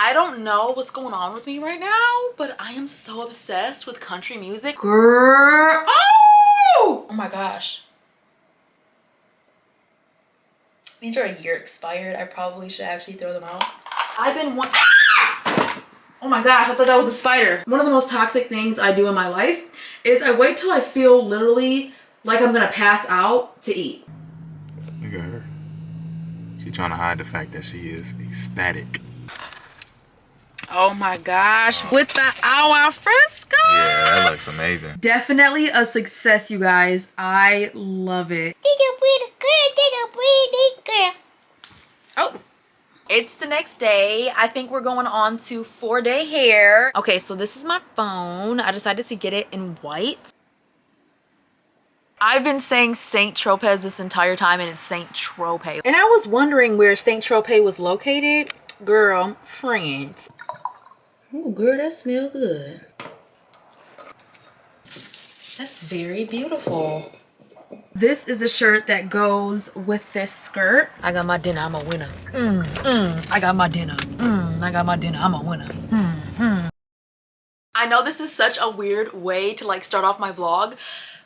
I don't know what's going on with me right now, but I am so obsessed with country music. Girl, oh my gosh. These are a year expired. I probably should actually throw them out. I've been one. Oh my gosh, I thought that was a spider. One of the most toxic things I do in my life is I wait till I feel literally like I'm gonna pass out to eat. Look at her. She's trying to hide the fact that she is ecstatic. Oh my gosh, with the agua fresca. Yeah, that looks amazing. Definitely a success, you guys. I love it. Oh. It's the next day. I think we're going on to 4-day hair. Okay, so this is my phone. I decided to get it in white. I've been saying Saint Tropez this entire time, and it's Saint Tropez. And I was wondering where Saint Tropez was located. Girl, France. Oh, girl, that smells good. That's very beautiful. This is the shirt that goes with this skirt. I got my dinner, I'm a winner. I got my dinner. I got my dinner, I'm a winner. I know this is such a weird way to like start off my vlog,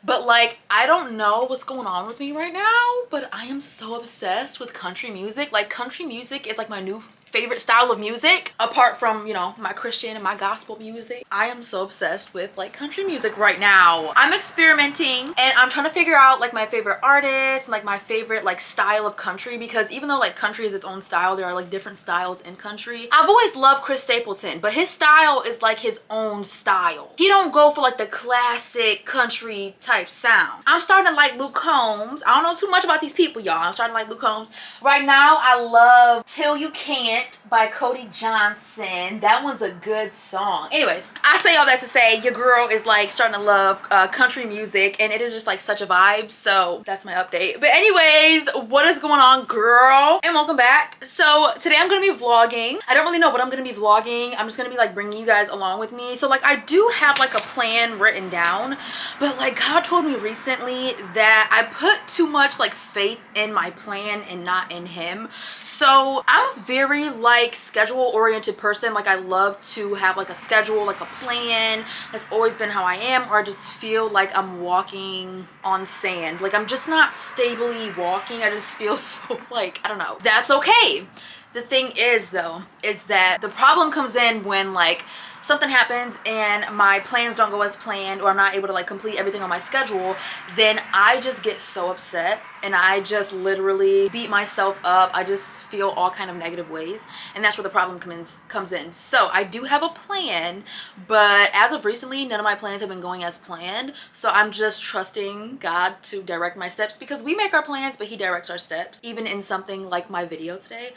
but like I don't know what's going on with me right now, but I am so obsessed with country music. Like country music is like my new favorite style of music, apart from, you know, my Christian and my gospel music. I am so obsessed with like country music right now. I'm experimenting and I'm trying to figure out like my favorite artists and like my favorite like style of country, because even though like country is its own style, there are like different styles in country. I've always loved Chris Stapleton, but his style is like his own style. He don't go for like the classic country type sound. I'm starting to like Luke Combs. I don't know too much about these people, y'all. I'm starting to like Luke Combs. Right now I love Till You Can't by Cody Johnson. That one's a good song. Anyways, I say all that to say your girl is like starting to love country music, and it is just like such a vibe. So that's my update. But anyways, what is going on, girl? And welcome back. So today I'm gonna be vlogging. I don't really know what I'm gonna be vlogging. I'm just gonna be like bringing you guys along with me. So like I do have like a plan written down, but like God told me recently that I put too much like faith in my plan and not in him. So I'm a very like schedule oriented person. Like I love to have like a schedule, like a plan. That's always been how I am. Or I just feel like I'm walking on sand. Like I'm just not stably walking. I just feel so like, I don't know. That's okay. The thing is though, is that the problem comes in when like something happens and my plans don't go as planned, or I'm not able to like complete everything on my schedule. Then I just get so upset and I just literally beat myself up. I just feel all kind of negative ways, and that's where the problem comes in. So I do have a plan, but as of recently none of my plans have been going as planned. So I'm just trusting God to direct my steps, because we make our plans but he directs our steps. Even in something like my video today,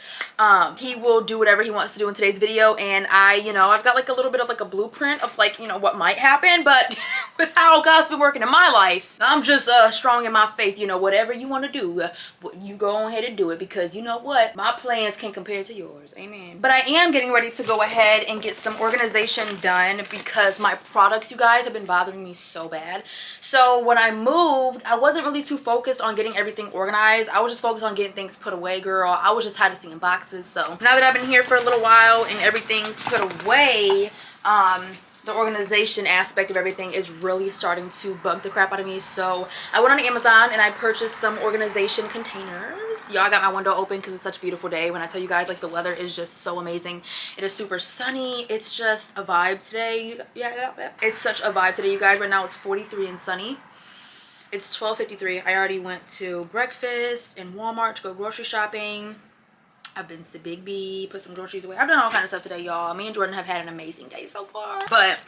he will do whatever he wants to do in today's video, and I've got like a little bit of like a blueprint of like, what might happen. But with how God's been working in my life, I'm just strong in my faith. Whatever you want to do, you go ahead and do it, because you know what, my plans can't compare to yours. Amen. But I am getting ready to go ahead and get some organization done, because my products, you guys, have been bothering me so bad. So when I moved, I wasn't really too focused on getting everything organized. I was just focused on getting things put away, girl. I was just tired of seeing boxes. So now that I've been here for a little while and everything's put away, the organization aspect of everything is really starting to bug the crap out of me. So I went on Amazon and I purchased some organization containers. Y'all, I got my window open because it's such a beautiful day. When I tell you guys, like, the weather is just so amazing. It is super sunny. It's just a vibe today. Yeah. It's such a vibe today, you guys. Right now it's 43 and sunny. It's 12:53. I already went to breakfast in Walmart to go grocery shopping. I've been to Big B, put some groceries away. I've done all kind of stuff today, y'all. Me and Jordan have had an amazing day so far. But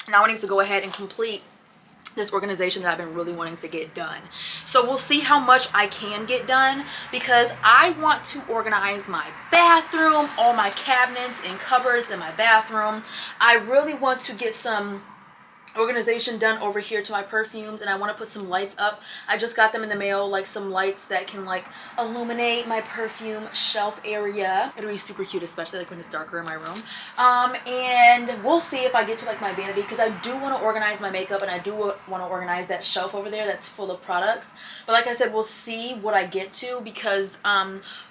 now I need to go ahead and complete this organization that I've been really wanting to get done. So we'll see how much I can get done, because I want to organize my bathroom, all my cabinets and cupboards in my bathroom. I really want to get some organization done over here to my perfumes, and I want to put some lights up. I just got them in the mail, like some lights that can like illuminate my perfume shelf area. It'll be super cute, especially like when it's darker in my room. And we'll see if I get to like my vanity, because I do want to organize my makeup, and I do want to organize that shelf over there that's full of products. But like I said, we'll see what I get to, because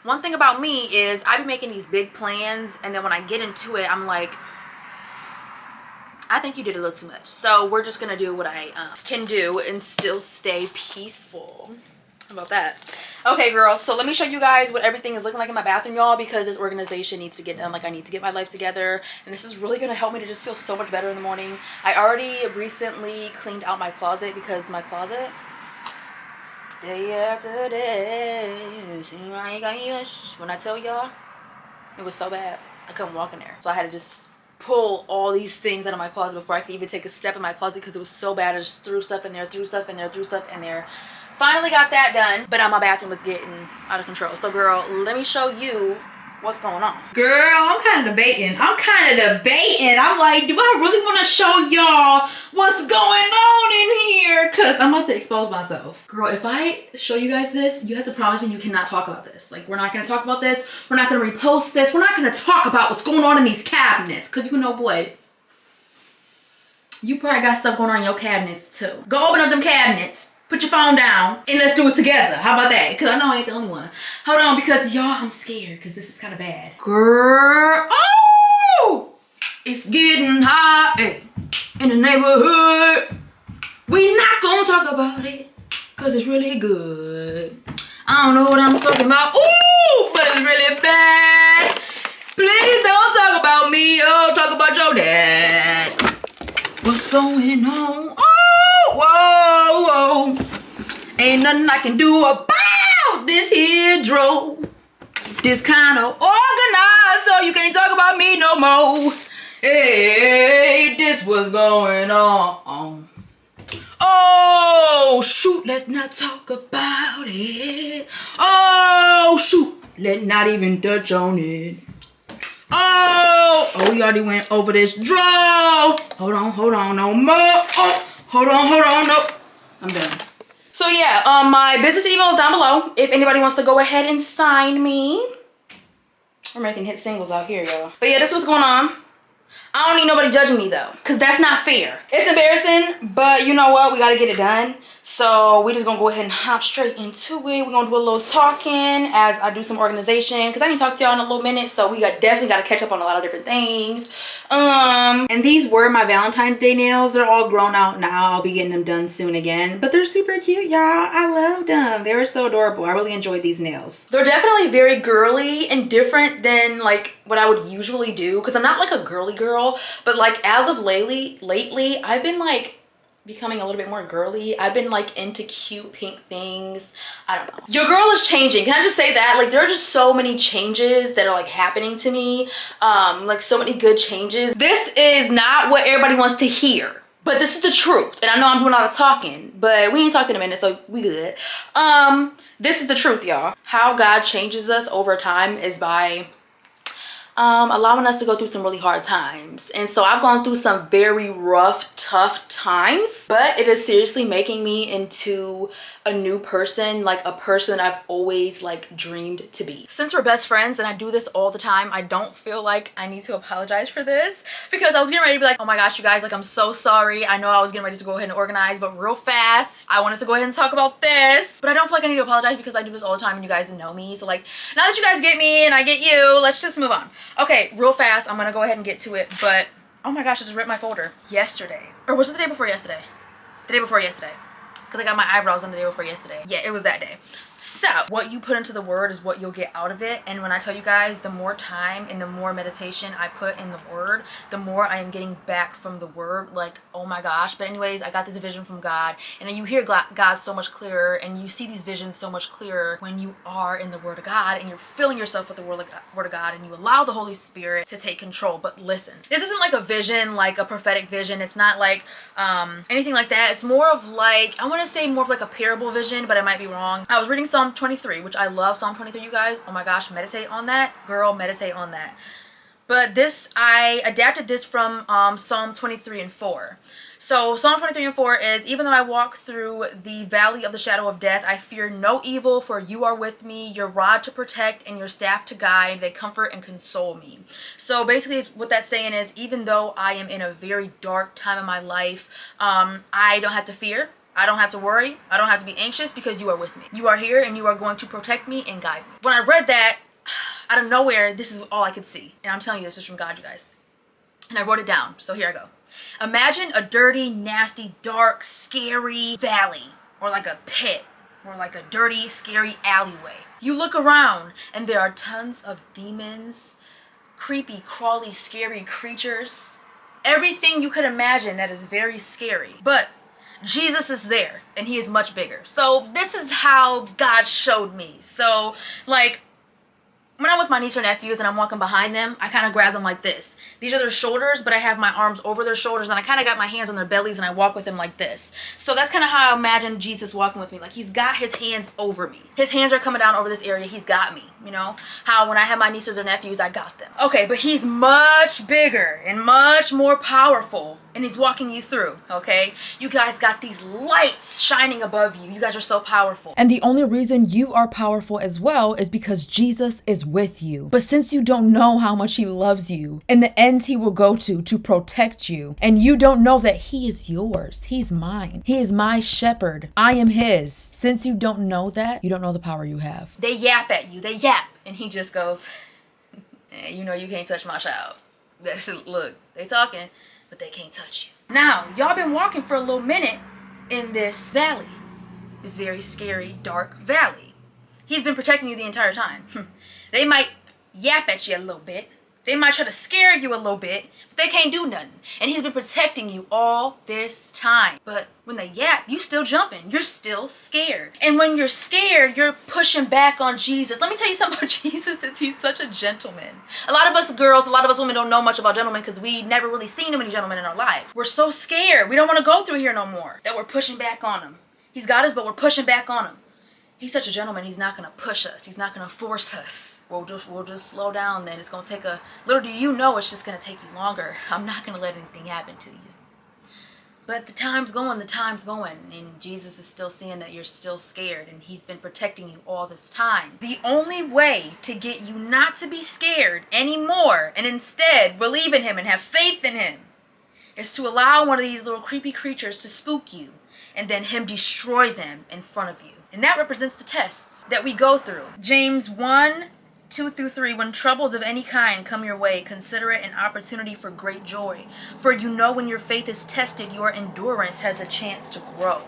one thing about me is I be making these big plans, and then when I get into it, I'm like, I think you did a little too much. So we're just gonna do what I can do and still stay peaceful. How about that? Okay, girls, so let me show you guys what everything is looking like in my bathroom, y'all, because this organization needs to get done. Like, I need to get my life together, and this is really gonna help me to just feel so much better in the morning. I already recently cleaned out my closet, because my closet, day after day, when I tell y'all, it was so bad I couldn't walk in there. So I had to just pull all these things out of my closet before I could even take a step in my closet, because it was so bad. I just threw stuff in there, threw stuff in there, threw stuff in there. Finally got that done, but my bathroom was getting out of control. So girl, let me show you what's going on. Girl, I'm kind of debating. I'm like, do I really want to show y'all what's going on in here? Because I'm about to expose myself. Girl, if I show you guys this, you have to promise me you cannot talk about this. Like, we're not going to talk about this. We're not going to repost this. We're not going to talk about what's going on in these cabinets. Because you know, boy, you probably got stuff going on in your cabinets too. Go open up them cabinets. Put your phone down and let's do it together. How about that? Because I know I ain't the only one. Hold on, because y'all, I'm scared, because this is kind of bad. Girl, oh! It's getting hot in the neighborhood. We not gonna talk about it, because it's really good. I don't know what I'm talking about. Ooh, but it's really bad. Please don't talk about me. Oh, talk about your dad. What's going on? Whoa, whoa. Ain't nothing I can do about this here dro. This kind of organized, so you can't talk about me no more. Hey, this was going on. Oh, shoot, let's not talk about it. Oh, shoot, let's not even touch on it. Oh, we already went over this draw. Hold on, no more. Oh, hold on, no. I'm done. So yeah, my business email is down below if anybody wants to go ahead and sign me. We're making hit singles out here, y'all. But yeah, this is what's going on. I don't need nobody judging me though, because that's not fair. It's embarrassing, but you know what? We gotta get it done. So we just gonna go ahead and hop straight into it. We're gonna do a little talking as I do some organization, because I ain't talked to y'all in a little minute, so we definitely gotta catch up on a lot of different things. And these were my Valentine's Day nails. They're all grown out now. I'll be getting them done soon again, but they're super cute, y'all. I love them. They were so adorable. I really enjoyed these nails. They're definitely very girly and different than like what I would usually do, because I'm not like a girly girl, but like as of lately I've been like becoming a little bit more girly. I've been like into cute pink things. I don't know. Your girl is changing. Can I just say that? Like, there are just so many changes that are like happening to me. Like so many good changes. This is not what everybody wants to hear, but this is the truth. And I know I'm doing a lot of talking, but we ain't talked in a minute, so we good. This is the truth, y'all. How God changes us over time is by allowing us to go through some really hard times. And so I've gone through some very rough, tough times, but it is seriously making me into a new person, like a person I've always like dreamed to be. Since we're best friends and I do this all the time, I don't feel like I need to apologize for this, because I was getting ready to be like, oh my gosh, you guys, like I'm so sorry. I know I was getting ready to go ahead and organize, but real fast, I wanted to go ahead and talk about this, but I don't feel like I need to apologize because I do this all the time and you guys know me. So like, now that you guys get me and I get you, let's just move on. Okay, real fast, I'm gonna go ahead and get to it, but oh my gosh, I just ripped my folder yesterday. Or was it the day before yesterday? The day before yesterday. Because I got my eyebrows done the day before yesterday. Yeah, it was that day. So what you put into the word is what you'll get out of it. And when I tell you guys, the more time and the more meditation I put in the word, the more I am getting back from the word. Like, oh my gosh. But anyways, I got this vision from God, and then you hear God so much clearer, and you see these visions so much clearer when you are in the word of God and you're filling yourself with the word of God, and you allow the Holy Spirit to take control. But listen, this isn't like a vision, like a prophetic vision. It's not like anything like that. It's more of like, I want to say more of like a parable vision, but I might be wrong. I was reading Psalm 23, which I love Psalm 23, you guys. Oh my gosh, meditate on that. Girl, meditate on that. But this, I adapted this from Psalm 23:4. So Psalm 23:4 is, even though I walk through the valley of the shadow of death, I fear no evil, for you are with me. Your rod to protect and your staff to guide, they comfort and console me. So basically what that's saying is, even though I am in a very dark time in my life, I don't have to fear. I don't have to worry. I don't have to be anxious, because you are with me. You are here and you are going to protect me and guide me. When I read that, out of nowhere, this is all I could see. And I'm telling you, this is from God, you guys. And I wrote it down. So here I go. Imagine a dirty, nasty, dark, scary valley, or like a pit, or like a dirty, scary alleyway. You look around and there are tons of demons, creepy, crawly, scary creatures. Everything you could imagine that is very scary. But Jesus is there and he is much bigger. So this is how God showed me. So like, when I'm with my niece or nephews and I'm walking behind them, I kind of grab them like this. These are their shoulders, but I have my arms over their shoulders and I kind of got my hands on their bellies and I walk with them like this. So that's kind of how I imagine Jesus walking with me. Like, he's got his hands over me. His hands are coming down over this area. He's got me, you know? How when I have my nieces or nephews, I got them. Okay, but he's much bigger and much more powerful, and he's walking you through, okay? You guys got these lights shining above you. You guys are so powerful. And the only reason you are powerful as well is because Jesus is with you. But since you don't know how much he loves you and the ends he will go to protect you, and you don't know that he is yours, he's mine, he is my shepherd, I am his. Since you don't know that, you don't know the power you have. They yap at you, they yap, and he just goes, hey, you know you can't touch my child. That's it. Look, they talking, but they can't touch you. Now, y'all been walking for a little minute in this valley, this very scary, dark valley. He's been protecting you the entire time. They might yap at you a little bit. They might try to scare you a little bit, but they can't do nothing. And he's been protecting you all this time. But when they yap, you still jumping. You're still scared. And when you're scared, you're pushing back on Jesus. Let me tell you something about Jesus, is he's such a gentleman. A lot of us girls, a lot of us women don't know much about gentlemen because we never really seen too many gentlemen in our lives. We're so scared. We don't want to go through here no more, that we're pushing back on him. He's got us, but we're pushing back on him. He's such a gentleman. He's not going to push us. He's not going to force us. We'll just slow down then. It's going to take little do you know, it's just going to take you longer. I'm not going to let anything happen to you. But the time's going, and Jesus is still seeing that you're still scared, and he's been protecting you all this time. The only way to get you not to be scared anymore, and instead believe in him and have faith in him, is to allow one of these little creepy creatures to spook you, and then him destroy them in front of you. And that represents the tests that we go through. James 1:2-3, when troubles of any kind come your way, consider it an opportunity for great joy. For you know when your faith is tested, your endurance has a chance to grow.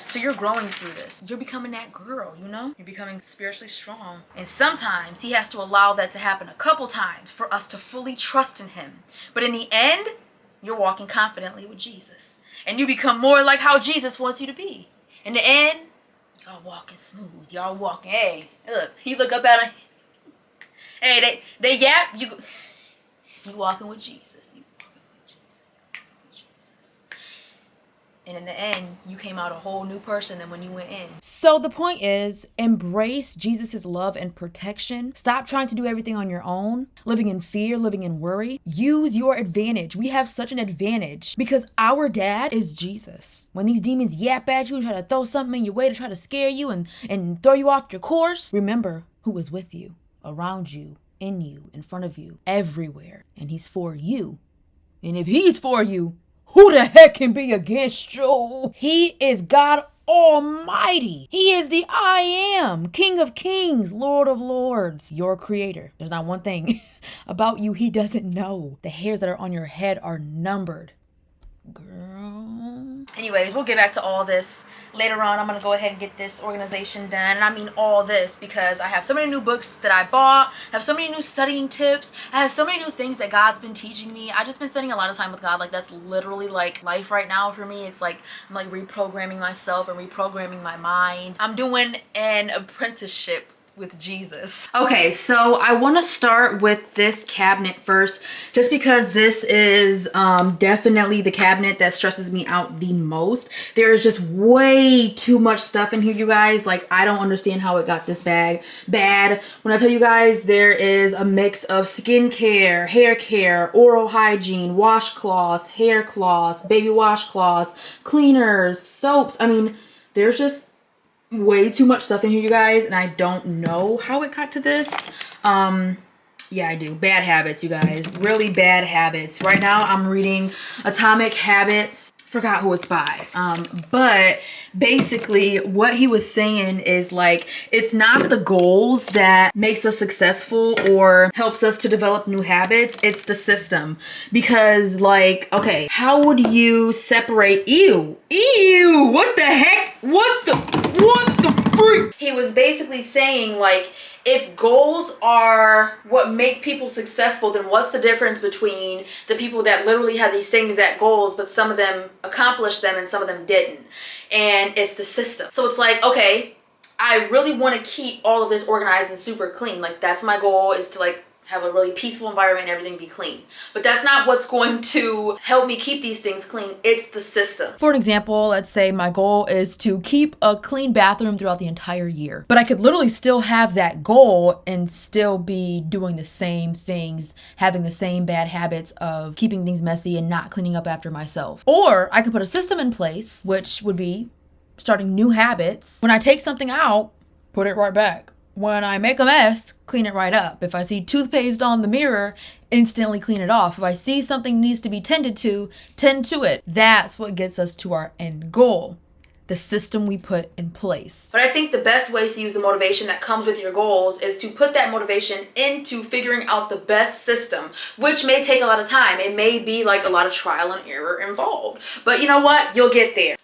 So you're growing through this. You're becoming that girl, you know? You're becoming spiritually strong. And sometimes he has to allow that to happen a couple times for us to fully trust in him. But in the end, you're walking confidently with Jesus. And you become more like how Jesus wants you to be. In the end, y'all walking smooth. Y'all walking. Hey, look. You look up at him. Hey, they yap. You walking with Jesus. You walking with Jesus. You walking with Jesus. And in the end, you came out a whole new person than when you went in. So the point is, embrace Jesus' love and protection. Stop trying to do everything on your own, living in fear, living in worry. Use your advantage. We have such an advantage because our dad is Jesus. When these demons yap at you and try to throw something in your way to try to scare you and throw you off your course, remember who is with you, around you, in you, in front of you, everywhere. And he's for you. And if he's for you, who the heck can be against you? He is God Almighty. He is the I Am, King of Kings, Lord of Lords, your creator. There's not one thing about you he doesn't know. The hairs that are on your head are numbered. Girl. Anyways, we'll get back to all this later on. I'm going to go ahead and get this organization done. And I mean all this because I have so many new books that I bought. I have so many new studying tips. I have so many new things that God's been teaching me. I've just been spending a lot of time with God. Like, that's literally like life right now for me. It's like I'm like reprogramming myself and reprogramming my mind. I'm doing an apprenticeship with Jesus. Okay, so I want to start with this cabinet first, just because this is definitely the cabinet that stresses me out the most. There is just way too much stuff in here, you guys. Like, I don't understand how it got this bad. When I tell you guys, there is a mix of skincare, hair care, oral hygiene, washcloths, hair cloths, baby washcloths, cleaners, soaps. I mean, there's just way too much stuff in here, you guys, and I don't know how it got to this. Yeah, I do. Bad habits, you guys. Really bad habits. Right now, I'm reading Atomic Habits. Forgot who it's by. But basically, what he was saying is, like, it's not the goals that makes us successful or helps us to develop new habits. It's the system. Because, like, okay, how would you separate? Ew, what the heck? What the freak? He was basically saying, like, if goals are what make people successful, then what's the difference between the people that literally have these same exact goals, but some of them accomplished them and some of them didn't? And it's the system. So it's like, okay, I really want to keep all of this organized and super clean. Like, that's my goal, is to, like, have a really peaceful environment and everything be clean. But that's not what's going to help me keep these things clean. It's the system. For an example, let's say my goal is to keep a clean bathroom throughout the entire year. But I could literally still have that goal and still be doing the same things, having the same bad habits of keeping things messy and not cleaning up after myself. Or I could put a system in place, which would be starting new habits. When I take something out, put it right back. When I make a mess, clean it right up. If I see toothpaste on the mirror, instantly clean it off. If I see something needs to be tended to, tend to it. That's what gets us to our end goal. The system we put in place. But I think the best ways to use the motivation that comes with your goals is to put that motivation into figuring out the best system, which may take a lot of time. It may be like a lot of trial and error involved. But you know what? You'll get there.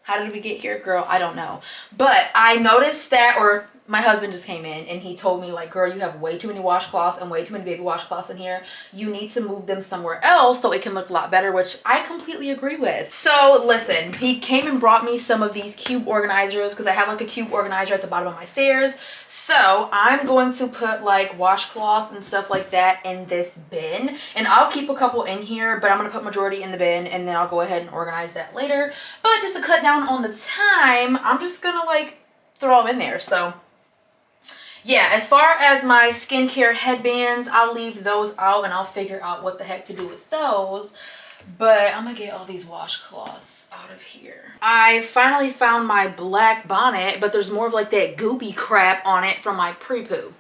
How did we get here, girl? I don't know. But I noticed that, or my husband just came in and he told me, like, girl, you have way too many washcloths and way too many baby washcloths in here. You need to move them somewhere else so it can look a lot better, which I completely agree with. So listen, he came and brought me some of these cube organizers because I have like a cube organizer at the bottom of my stairs. So I'm going to put like washcloths and stuff like that in this bin, and I'll keep a couple in here, but I'm going to put majority in the bin and then I'll go ahead and organize that later. But just to cut down on the time, I'm just going to like throw them in there. So yeah, as far as my skincare headbands, I'll leave those out and I'll figure out what the heck to do with those. But I'm gonna get all these washcloths out of here. I finally found my black bonnet, but there's more of like that goopy crap on it from my pre-poo.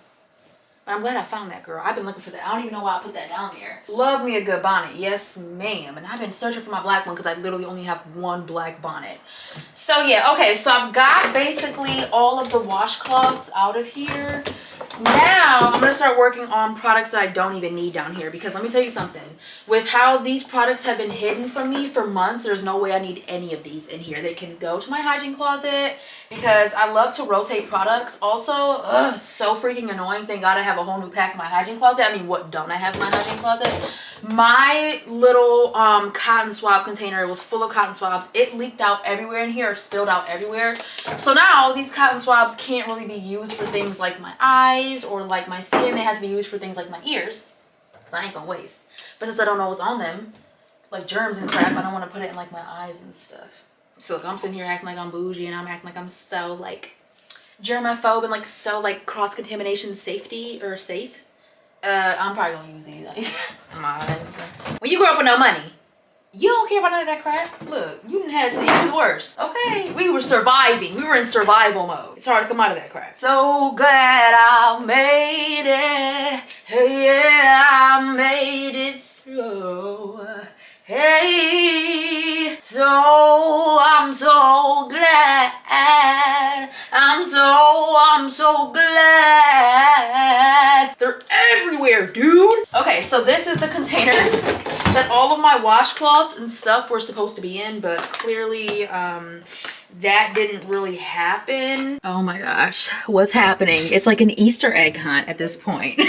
But I'm glad I found that, girl. I've been looking for that. I don't even know why I put that down there. Love me a good bonnet. Yes, ma'am. And I've been searching for my black one because I literally only have one black bonnet. So yeah, okay. So I've got basically all of the washcloths out of here. Now I'm going to start working on products that I don't even need down here, because let me tell you something. With how these products have been hidden from me for months, there's no way I need any of these in here. They can go to my hygiene closet because I love to rotate products. Also, so freaking annoying. Thank God I have a whole new pack in my hygiene closet. I mean, what don't I have in my hygiene closet? My little cotton swab container was full of cotton swabs. It leaked out everywhere in here, spilled out everywhere. So now these cotton swabs can't really be used for things like my eyes or like my skin. They have to be used for things like my ears, because I ain't gonna waste. But since I don't know what's on them, like germs and crap, I don't want to put it in like my eyes and stuff. So I'm sitting here acting like I'm bougie, and I'm acting like I'm so like germaphobe and like so like cross-contamination safety or safe. I'm probably gonna use these. When you grow up with no money, you don't care about none of that crap. Look, you didn't have to use worse. Okay, we were surviving. We were in survival mode. It's hard to come out of that crap. So glad I made it. Hey, yeah, I made it through. Hey, so I'm so glad. I'm so glad. They're everywhere, dude. Okay, so this is the container that all of my washcloths and stuff were supposed to be in, but clearly that didn't really happen. Oh my gosh, what's happening? It's like an Easter egg hunt at this point.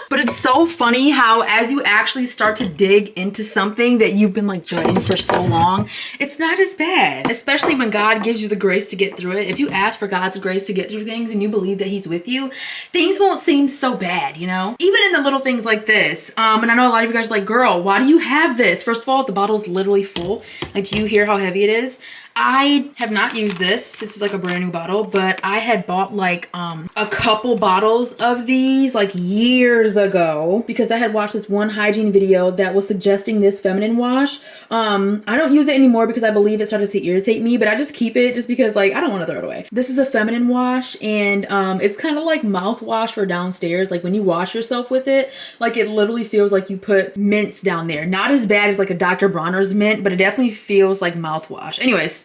But it's so funny how as you actually start to dig into something that you've been like dreading for so long, it's not as bad, especially when God gives you the grace to get through it. If you ask for God's grace to get through things and you believe that he's with you, things won't seem so bad, you know? Even in the little things like this. And I know a lot of you guys are like, girl, why do you have this? First of all, the bottle's literally full. Like, do you hear how heavy it is? I have not used this. This is like a brand new bottle, but I had bought like a couple bottles of these like years ago because I had watched this one hygiene video that was suggesting this feminine wash. I don't use it anymore because I believe it started to irritate me, but I just keep it just because like I don't want to throw it away. This is a feminine wash, and it's kind of like mouthwash for downstairs. Like when you wash yourself with it, like it literally feels like you put mints down there. Not as bad as like a Dr. Bronner's mint, but it definitely feels like mouthwash. Anyways,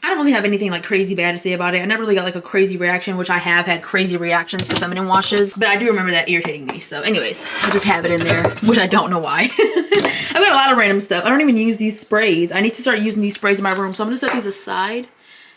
I don't really have anything like crazy bad to say about it. I never really got like a crazy reaction, which I have had crazy reactions to feminine washes, but I do remember that irritating me. So anyways, I just have it in there, which I don't know why. I've got a lot of random stuff. I don't even use these sprays. I need to start using these sprays in my room. So I'm gonna set these aside,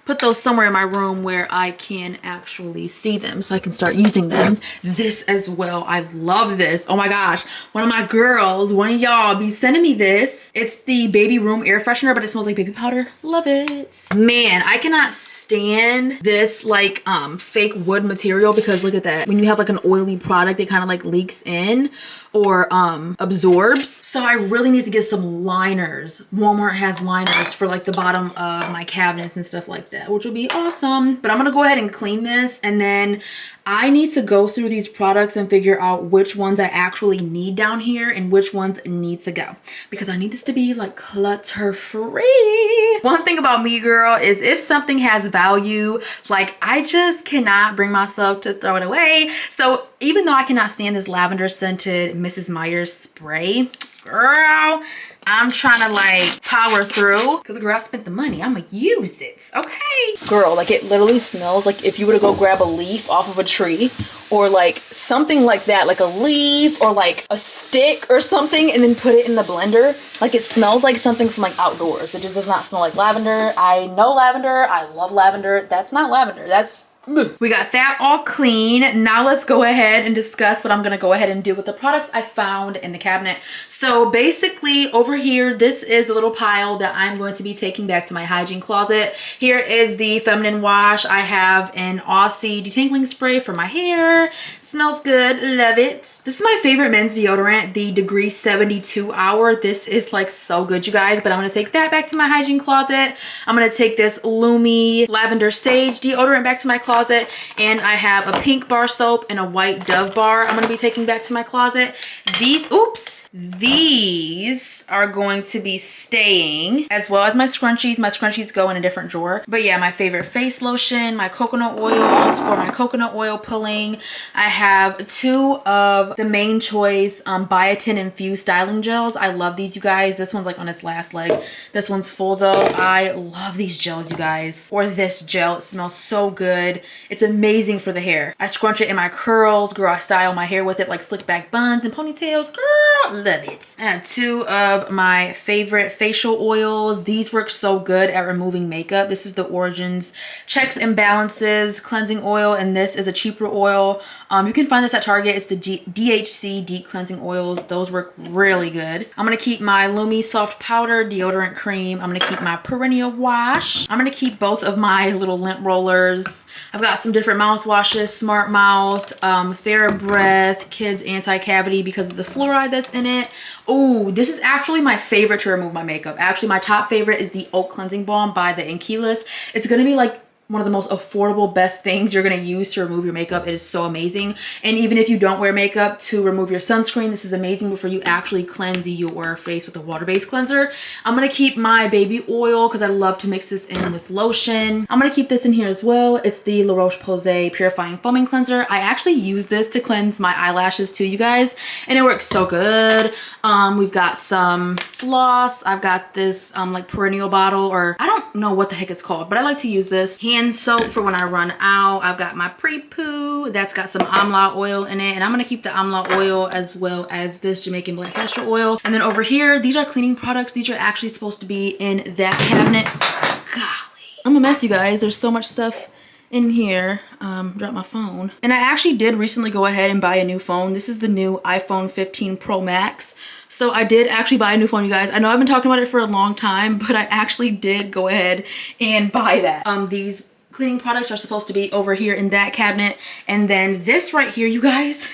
put those somewhere in my room where I can actually see them so I can start using them. This as well, I love this. Oh my gosh, one of my girls, one of y'all be sending me this. It's the baby room air freshener, but it smells like baby powder. Love it. Man, I cannot stand this like fake wood material because look at that. When you have like an oily product, it kind of like leaks in or absorbs. So I really need to get some liners. Walmart has liners for like the bottom of my cabinets and stuff like that, which will be awesome. But I'm gonna go ahead and clean this, and then I need to go through these products and figure out which ones I actually need down here and which ones need to go, because I need this to be like clutter free. One thing about me, girl, is if something has value, like I just cannot bring myself to throw it away. So even though I cannot stand this lavender scented Mrs. Meyer's spray, girl, I'm trying to like power through because girl, I spent the money. I'm gonna use it, okay? Girl, like it literally smells like if you were to go grab a leaf off of a tree or like something like that, like a leaf or like a stick or something, and then put it in the blender. Like it smells like something from like outdoors. It just does not smell like lavender. I know lavender. I love lavender. That's not lavender. That's we got that all clean. Now let's go ahead and discuss what I'm gonna go ahead and do with the products I found in the cabinet. So basically over here, this is the little pile that I'm going to be taking back to my hygiene closet. Here is the feminine wash. I have an Aussie detangling spray for my hair. Smells good, love it. This is my favorite men's deodorant, the Degree 72 Hour. This is like so good, you guys, but I'm gonna take that back to my hygiene closet. I'm gonna take this Lumi Lavender Sage deodorant back to my closet, and I have a pink bar soap and a white Dove bar I'm gonna be taking back to my closet. These are going to be staying, as well as my scrunchies. My scrunchies go in a different drawer. But yeah, my favorite face lotion, my coconut oils for my coconut oil pulling. I have 2 of the Main Choice biotin infused styling gels. I love these, you guys. This one's like on its last leg. This one's full though. I love these gels, you guys. Or this gel, it smells so good. It's amazing for the hair. I scrunch it in my curls. Girl, I style my hair with it like slick back buns and ponytails. Girl, love it. I have 2 of my favorite facial oils. These work so good at removing makeup. This is the Origins Checks and Balances cleansing oil, and this is a cheaper oil. You can find this at Target. It's the DHC deep cleansing oils. Those work really good. I'm gonna keep my Lumi soft powder deodorant cream. I'm gonna keep my perennial wash. I'm gonna keep both of my little lint rollers. I've got some different mouthwashes, Smart Mouth, TheraBreath, Kids Anti-Cavity because of the fluoride that's in it. Oh, this is actually my favorite to remove my makeup. Actually, my top favorite is the Oak Cleansing Balm by the Inkelis. It's gonna be like one of the most affordable, best things you're gonna use to remove your makeup. It is so amazing. And even if you don't wear makeup, to remove your sunscreen, this is amazing before you actually cleanse your face with a water-based cleanser. I'm gonna keep my baby oil because I love to mix this in with lotion. I'm gonna keep this in here as well. It's the La Roche-Posay Purifying Foaming Cleanser. I actually use this to cleanse my eyelashes too, you guys, and it works so good. We've got some floss. I've got this like perennial bottle, or I don't know what the heck it's called, but I like to use this. Hand soap for when I run out. I've got my pre-poo that's got some amla oil in it, and I'm gonna keep the amla oil as well as this Jamaican black castor oil. And then over here, these are cleaning products. These are actually supposed to be in that cabinet. Golly, I'm a mess, you guys. There's so much stuff in here. Dropped my phone. And I actually did recently go ahead and buy a new phone. This is the new iPhone 15 Pro Max. So I did actually buy a new phone, you guys. I know I've been talking about it for a long time, but I actually did go ahead and buy that. These cleaning products are supposed to be over here in that cabinet. And then this right here, you guys.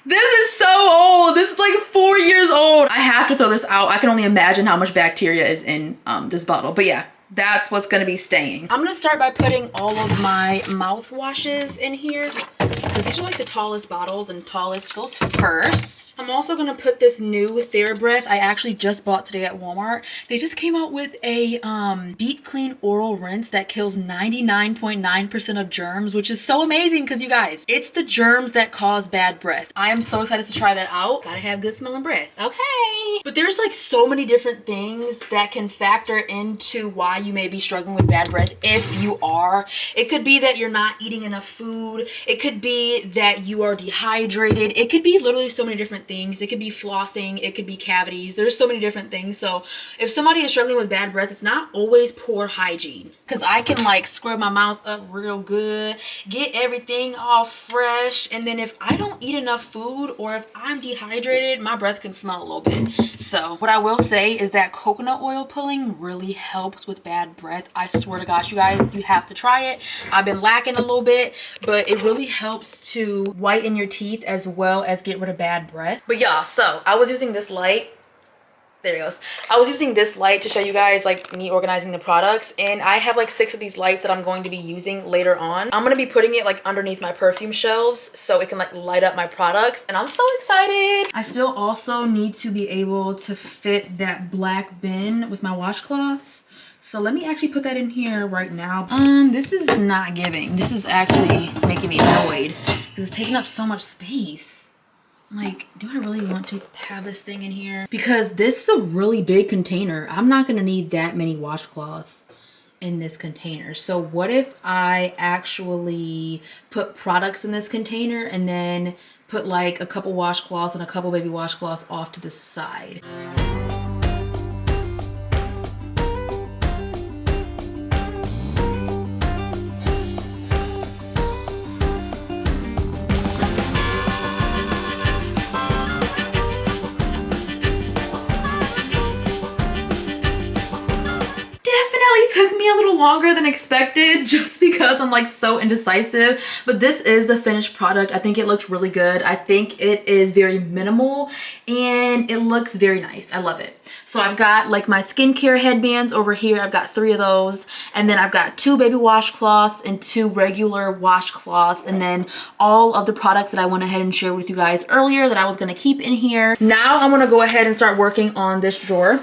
This is so old. This is like 4 years old. I have to throw this out. I can only imagine how much bacteria is in this bottle. But yeah, that's what's gonna be staying. I'm gonna start by putting all of my mouthwashes in here because these are like the tallest bottles and tallest. Those first. I'm also gonna put this new TheraBreath I actually just bought today at Walmart. They just came out with a deep clean oral rinse that kills 99.9% of germs, which is so amazing because you guys, it's the germs that cause bad breath. I am so excited to try that out. Gotta have good smelling breath. Okay. But there's like so many different things that can factor into why you may be struggling with bad breath if you are. It could be that you're not eating enough food. It could be that you are dehydrated. It could be literally so many different things. It could be flossing. It could be cavities. There's so many different things. So if somebody is struggling with bad breath, it's not always poor hygiene. Because I can like scrub my mouth up real good, get everything all fresh. And then if I don't eat enough food or if I'm dehydrated, my breath can smell a little bit. So what I will say is that coconut oil pulling really helps with bad breath. I swear to gosh, you guys, you have to try it. I've been lacking a little bit, but it really helps to whiten your teeth as well as get rid of bad breath. But yeah, so I was using this light. There it goes. I was using this light to show you guys like me organizing the products, and I have like 6 of these lights that I'm going to be using later on. I'm going to be putting it like underneath my perfume shelves so it can like light up my products, and I'm so excited. I still also need to be able to fit that black bin with my washcloths. So let me actually put that in here right now. This is not giving. This is actually making me annoyed because it's taking up so much space. Like, do I really want to have this thing in here? Because this is a really big container. I'm not going to need that many washcloths in this container. So what if I actually put products in this container and then put like a couple washcloths and a couple baby washcloths off to the side? Took me a little longer than expected just because I'm like so indecisive, but this is the finished product. I think it looks really good. I think it is very minimal and it looks very nice. I love it. So I've got like my skincare headbands over here. I've got 3 of those, and then I've got 2 baby washcloths and 2 regular washcloths, and then all of the products that I went ahead and shared with you guys earlier that I was going to keep in here. Now I'm going to go ahead and start working on this drawer.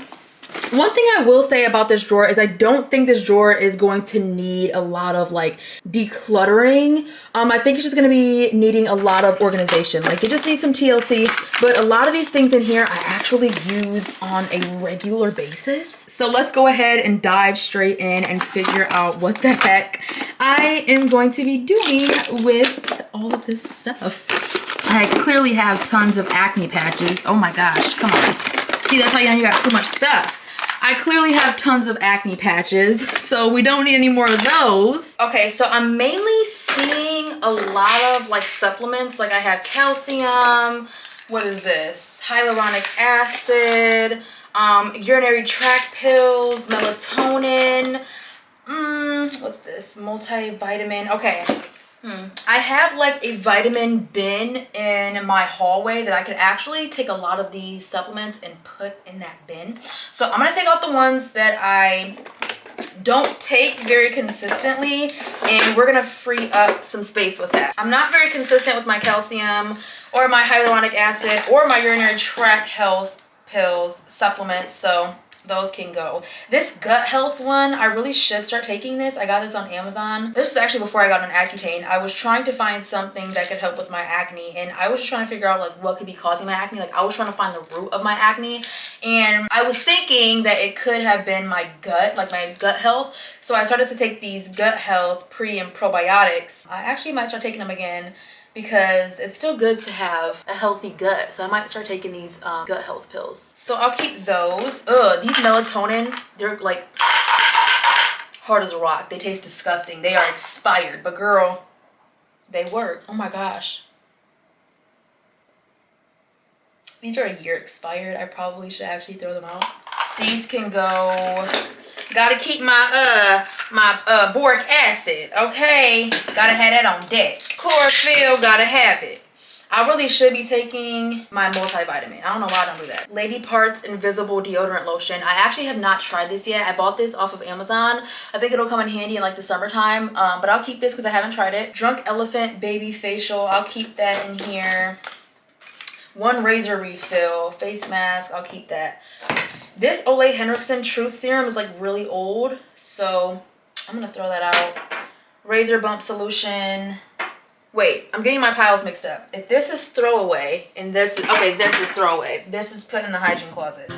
One thing I will say about this drawer is I don't think this drawer is going to need a lot of like decluttering. I think it's just going to be needing a lot of organization. Like it just needs some TLC, but a lot of these things in here I actually use on a regular basis. So let's go ahead and dive straight in and figure out what the heck I am going to be doing with all of this stuff. I clearly have tons of acne patches. Oh my gosh, come on. See, that's how you know you got too much stuff. I clearly have tons of acne patches, so we don't need any more of those. Okay, so I'm mainly seeing a lot of like supplements. Like I have calcium, what is this? Hyaluronic acid, urinary tract pills, melatonin, what's this? Multivitamin, okay. I have like a vitamin bin in my hallway that I could actually take a lot of these supplements and put in that bin. So I'm gonna take out the ones that I don't take very consistently, and we're gonna free up some space with that. I'm not very consistent with my calcium or my hyaluronic acid or my urinary tract health pills, supplements, so those can go. This gut health one, I really should start taking this. I got this on Amazon. This is actually before I got on Accutane. I was trying to find something that could help with my acne, and I was just trying to figure out like what could be causing my acne. Like I was trying to find the root of my acne, and I was thinking that it could have been my gut, like my gut health. So I started to take these gut health pre and probiotics. I actually might start taking them again because it's still good to have a healthy gut. So I might start taking these gut health pills. So I'll keep those. Ugh, these melatonin, they're like, hard as a rock. They taste disgusting. They are expired, but girl, they work. Oh my gosh. These are a year expired. I probably should actually throw them out. These can go. Gotta keep my boric acid, okay? Gotta have that on deck. Chlorophyll, gotta have it. I really should be taking my multivitamin. I don't know why I don't do that. Lady Parts Invisible Deodorant Lotion. I actually have not tried this yet. I bought this off of Amazon. I think it'll come in handy in like the summertime, but I'll keep this because I haven't tried it. Drunk Elephant Baby Facial. I'll keep that in here. One razor refill. Face mask. I'll keep that. This Ole Henriksen Truth Serum is like really old, so I'm gonna throw that out. Razor Bump Solution. Wait, I'm getting my piles mixed up. If this is throwaway and this is, okay, this is throwaway. This is put in the hygiene closet.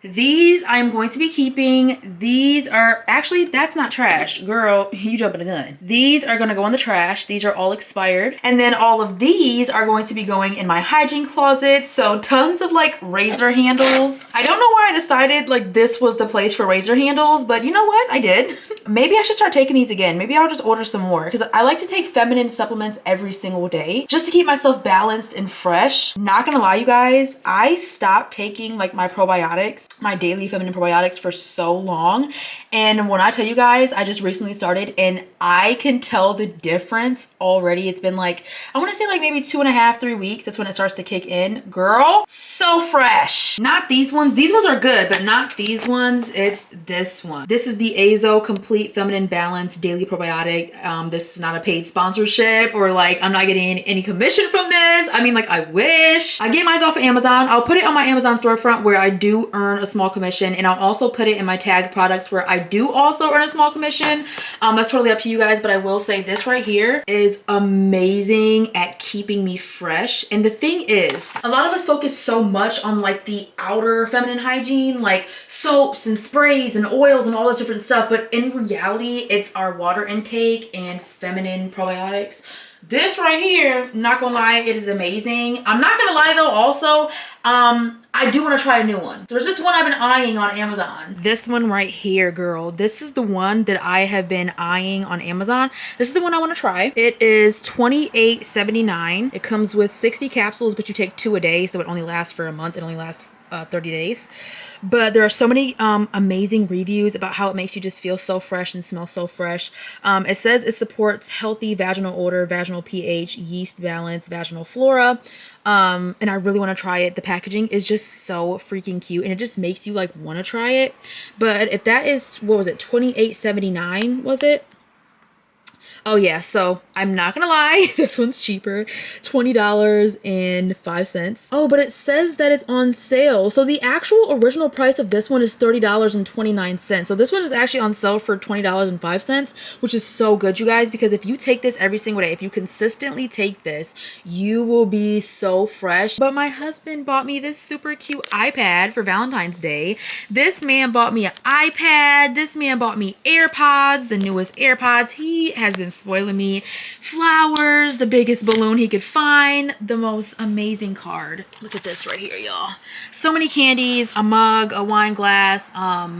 These I'm going to be keeping. These are actually, that's not trash. Girl, you jumping the gun. These are going to go in the trash. These are all expired. And then all of these are going to be going in my hygiene closet. So tons of like razor handles. I don't know why I decided like this was the place for razor handles, but you know what? I did. Maybe I should start taking these again. Maybe I'll just order some more because I like to take feminine supplements every single day just to keep myself balanced and fresh. Not gonna lie, you guys, I stopped taking like my probiotics, my daily feminine probiotics for so long. And when I tell you guys, I just recently started and I can tell the difference already. It's been like, I want to say like maybe 2.5, 3 weeks. That's when it starts to kick in. Girl, so fresh. Not these ones. These ones are good, but not these ones. It's this one. This is the Azo Complete Feminine Balance Daily Probiotic. This is not a paid sponsorship or like I'm not getting any commission from this. I mean, like I wish. I get mine off of Amazon. I'll put it on my Amazon storefront where I do earn a small commission, and I'll also put it in my tagged products where I do also earn a small commission. That's totally up to you guys, but I will say this right here is amazing at keeping me fresh. And the thing is, a lot of us focus so much on like the outer feminine hygiene, like soaps and sprays and oils and all this different stuff, but in reality, it's our water intake and feminine probiotics. This right here, not gonna lie, it is amazing. I'm not gonna lie though, also, I do want to try a new one. There's this one I've been eyeing on Amazon. This one right here, girl. This is the one that I have been eyeing on Amazon. This is the one I want to try. It is $28.79. It comes with 60 capsules, but you take 2 a day, so it only lasts for a month. It only lasts 30 days. But there are so many amazing reviews about how it makes you just feel so fresh and smell so fresh. It says it supports healthy vaginal odor, vaginal pH, yeast balance, vaginal flora. And I really want to try it. The packaging is just so freaking cute and it just makes you like want to try it. But if that is, what was it, $28.79 was it? Oh yeah, so I'm not gonna lie, this one's cheaper, $20.05. Oh, but it says that it's on sale. So the actual original price of this one is $30.29. So this one is actually on sale for $20.05, which is so good, you guys, because if you take this every single day, if you consistently take this, you will be so fresh. But my husband bought me this super cute iPad for Valentine's Day. This man bought me an iPad. This man bought me AirPods, the newest AirPods. He has been spoiling me. Flowers, the biggest balloon he could find, the most amazing card. Look at this right here, y'all. So many candies, a mug, a wine glass,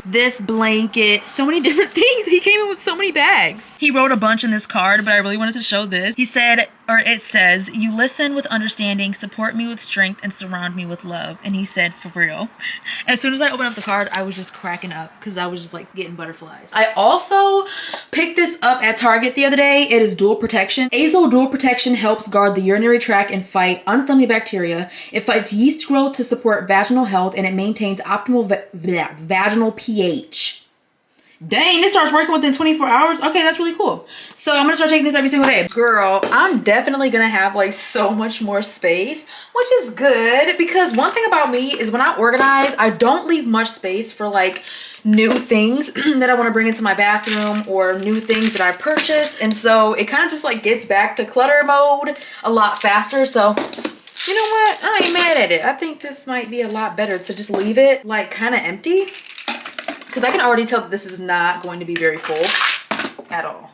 this blanket, so many different things. He came in with so many bags. He wrote a bunch in this card, but I really wanted to show this. He said, or it says, "You listen with understanding, support me with strength, and surround me with love." And he said, for real. As soon as I opened up the card, I was just cracking up because I was just like getting butterflies. I also picked this up at Target the other day. It is Dual Protection. Azo Dual Protection helps guard the urinary tract and fight unfriendly bacteria. It fights yeast growth to support vaginal health, and it maintains optimal vaginal pH. Dang, this starts working within 24 hours. Okay, that's really cool. So I'm gonna start taking this every single day. Girl, I'm definitely gonna have like so much more space, which is good because one thing about me is when I organize, I don't leave much space for like new things that I want to bring into my bathroom or new things that I purchased. And so it kind of just like gets back to clutter mode a lot faster. So you know what? I ain't mad at it. I think this might be a lot better to just leave it like kind of empty. Because I can already tell that this is not going to be very full at all.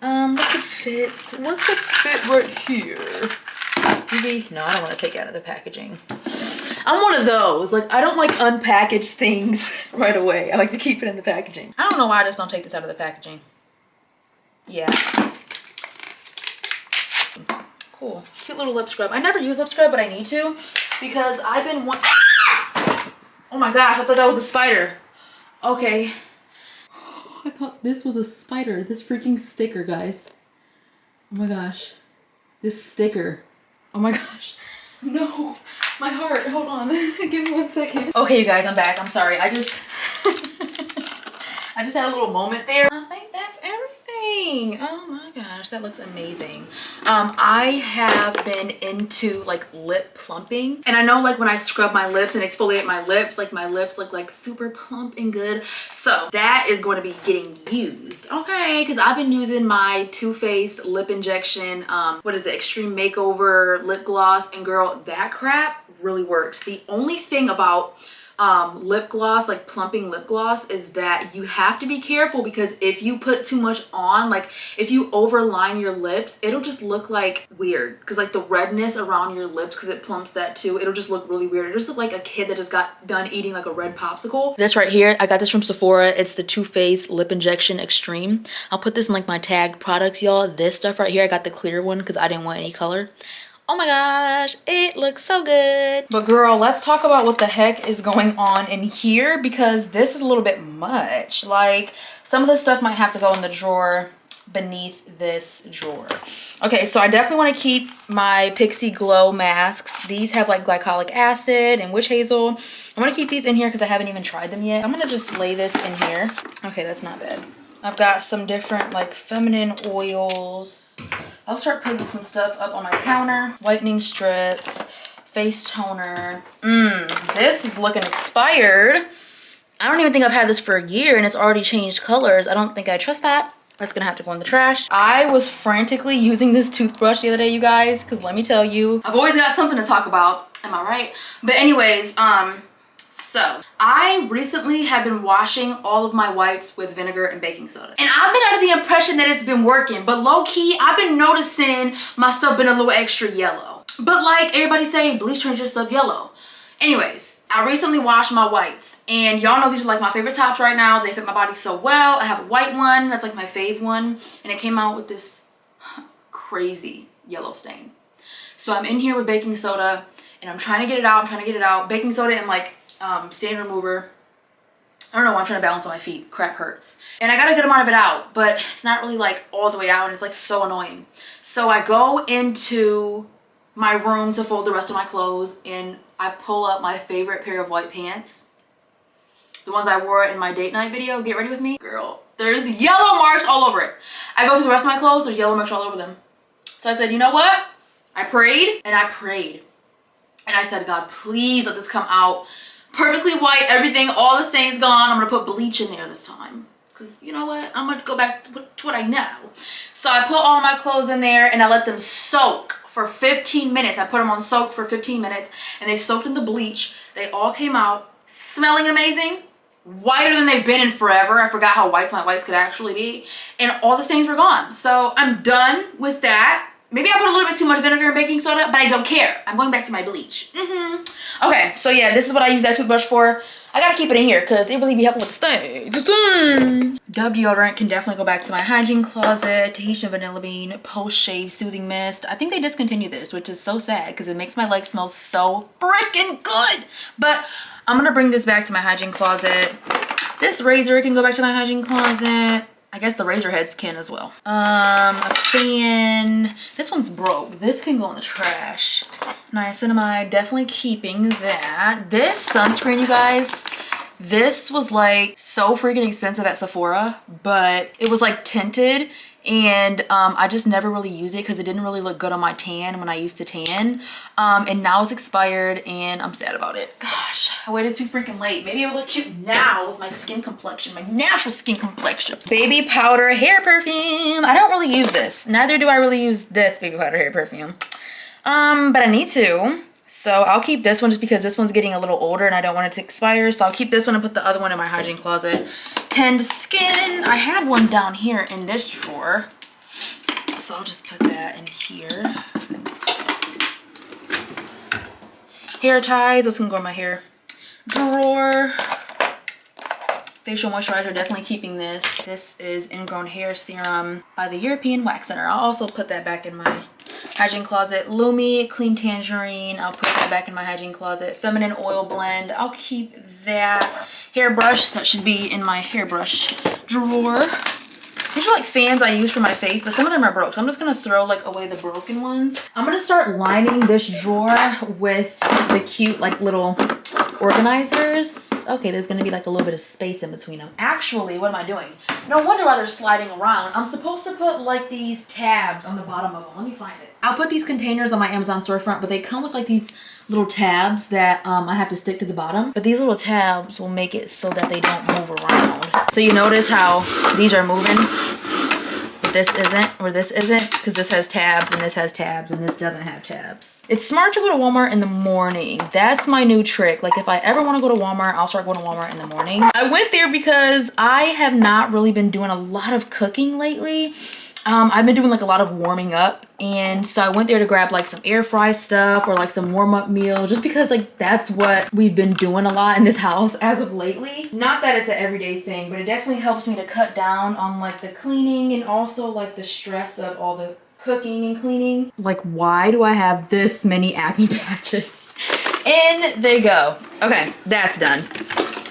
What could fit right here? Maybe, no, I don't want to take it out of the packaging. I'm one of those, like, I don't like unpackage things right away. I like to keep it in the packaging. I don't know why I just don't take this out of the packaging. Yeah. Cool. Cute little lip scrub. I never use lip scrub, but I need to because I've been Oh my gosh, I thought that was a spider. Okay. I thought this was a spider. This freaking sticker, guys. Oh my gosh. This sticker. Oh my gosh. No. My heart. Hold on. Give me 1 second. Okay, you guys, I'm back. I'm sorry. I just had a little moment there. I think that's everything. Oh my gosh, that looks amazing. I have been into like lip plumping, and I know like when I scrub my lips and exfoliate my lips, like my lips look like super plump and good. So that is going to be getting used, okay? Because I've been using my Too Faced lip injection, what is it, Extreme Makeover lip gloss, and girl, that crap really works. The only thing about lip gloss, like plumping lip gloss, is that you have to be careful because if you put too much on, like if you overline your lips, it'll just look like weird because like the redness around your lips, because it plumps that too, it'll just look really weird. It'll just look like a kid that just got done eating like a red popsicle. This right here, I got this from Sephora. It's the Too Faced Lip Injection Extreme. I'll put this in like my tagged products, y'all. This stuff right here, I got the clear one because I didn't want any color. Oh my gosh, it looks so good. But girl, let's talk about what the heck is going on in here because this is a little bit much. Like some of this stuff might have to go in the drawer beneath this drawer. Okay, so I definitely want to keep my Pixie Glow masks. These have like glycolic acid and witch hazel. I want to keep these in here because I haven't even tried them yet. I'm gonna just lay this in here. Okay, that's not bad. I've got some different like feminine oils. I'll start putting some stuff up on my counter. Whitening strips, face toner. This is looking expired. I don't even think I've had this for a year and it's already changed colors. I don't think I trust that. That's gonna have to go in the trash. I was frantically using this toothbrush the other day, you guys, because let me tell you, I've always got something to talk about. Am I right? But anyways, so I recently have been washing all of my whites with vinegar and baking soda. And I've been under the impression that it's been working, but low key, I've been noticing my stuff been a little extra yellow. But like everybody say, bleach turns your stuff yellow. Anyways, I recently washed my whites and y'all know these are like my favorite tops right now. They fit my body so well. I have a white one, that's like my fave one. And it came out with this crazy yellow stain. So I'm in here with baking soda and I'm trying to get it out, Baking soda and like stain remover. I don't know why I'm trying to balance on my feet. Crap hurts. And I got a good amount of it out, but it's not really like all the way out and it's like so annoying. So I go into my room to fold the rest of my clothes and I pull up my favorite pair of white pants. The ones I wore in my date night video, Get Ready With Me. Girl, there's yellow marks all over it. I go through the rest of my clothes, there's yellow marks all over them. So I said, you know what? I prayed and I prayed. And I said, God, please let this come out perfectly white, everything, all the stains gone. I'm gonna put bleach in there this time. Cause you know what? I'm gonna go back to what I know. So I put all my clothes in there and I let them soak for 15 minutes. I put them on soak for 15 minutes and they soaked in the bleach. They all came out smelling amazing, whiter than they've been in forever. I forgot how white my whites could actually be. And all the stains were gone. So I'm done with that. Maybe I put a little bit too much vinegar and baking soda, but I don't care. I'm going back to my bleach. Okay, so yeah, this is what I use that toothbrush for. I gotta keep it in here because it really be helping with the stains. The stains! Dove deodorant can definitely go back to my hygiene closet. Tahitian vanilla bean post-shave soothing mist. I think they discontinued this, which is so sad because it makes my legs smell so freaking good. But I'm gonna bring this back to my hygiene closet. This razor can go back to my hygiene closet. I guess the razor heads can as well. A fan. This one's broke. This can go in the trash. Niacinamide, definitely keeping that. This sunscreen, you guys, this was like so freaking expensive at Sephora, but it was like tinted and I just never really used it because it didn't really look good on my tan when I used to tan. And now it's expired and I'm sad about it. Gosh, I waited too freaking late. Maybe it would look cute now with my skin complexion, my natural skin complexion. Baby powder hair perfume. I don't really use this. Neither do I really use this baby powder hair perfume. But I need to. So I'll keep this one just because this one's getting a little older and I don't want it to expire. So I'll keep this one and put the other one in my hygiene closet. Tend Skin. I had one down here in this drawer. So I'll just put that in here. Hair ties, that's gonna go in my hair drawer. Facial moisturizer, definitely keeping this. This is Ingrown Hair Serum by the European Wax Center. I'll also put that back in my hygiene closet. Lumi Clean Tangerine, I'll put that back in my hygiene closet. Feminine Oil Blend, I'll keep that. Hairbrush, that should be in my hairbrush drawer. These are like fans I use for my face, but some of them are broke, so I'm just gonna throw like away the broken ones. I'm gonna start lining this drawer with the cute like little organizers. Okay, there's gonna be like a little bit of space in between them. Actually, what am I doing? No wonder why they're sliding around. I'm supposed to put like these tabs on the bottom of them. Let me find it. I'll put these containers on my Amazon storefront, but they come with like these little tabs that I have to stick to the bottom. But these little tabs will make it so that they don't move around. So you notice how these are moving, but this isn't, or this isn't, because this has tabs and this has tabs and this doesn't have tabs. It's smart to go to Walmart in the morning. That's my new trick. Like if I ever want to go to Walmart, I'll start going to Walmart in the morning. I went there because I have not really been doing a lot of cooking lately. I've been doing like a lot of warming up, and so I went there to grab like some air fry stuff or like some warm up meal, just because like that's what we've been doing a lot in this house as of lately. Not that it's an everyday thing, but it definitely helps me to cut down on like the cleaning and also like the stress of all the cooking and cleaning. Like, why do I have this many acne patches? In they go. Okay, that's done.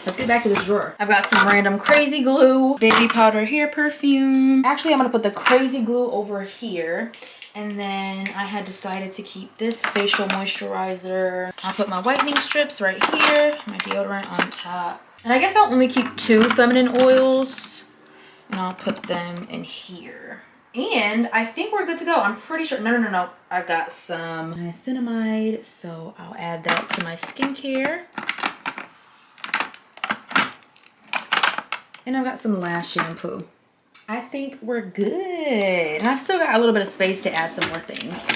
Let's get back to this drawer. I've got some random crazy glue, baby powder hair perfume. Actually, I'm gonna put the crazy glue over here. And then I had decided to keep this facial moisturizer. I'll put my whitening strips right here, my deodorant on top. And I guess I'll only keep 2 feminine oils, and I'll put them in here. And I think we're good to go. I'm pretty sure, no. I've got some niacinamide, so I'll add that to my skincare. And I've got some lash shampoo. I think we're good. And I've still got a little bit of space to add some more things.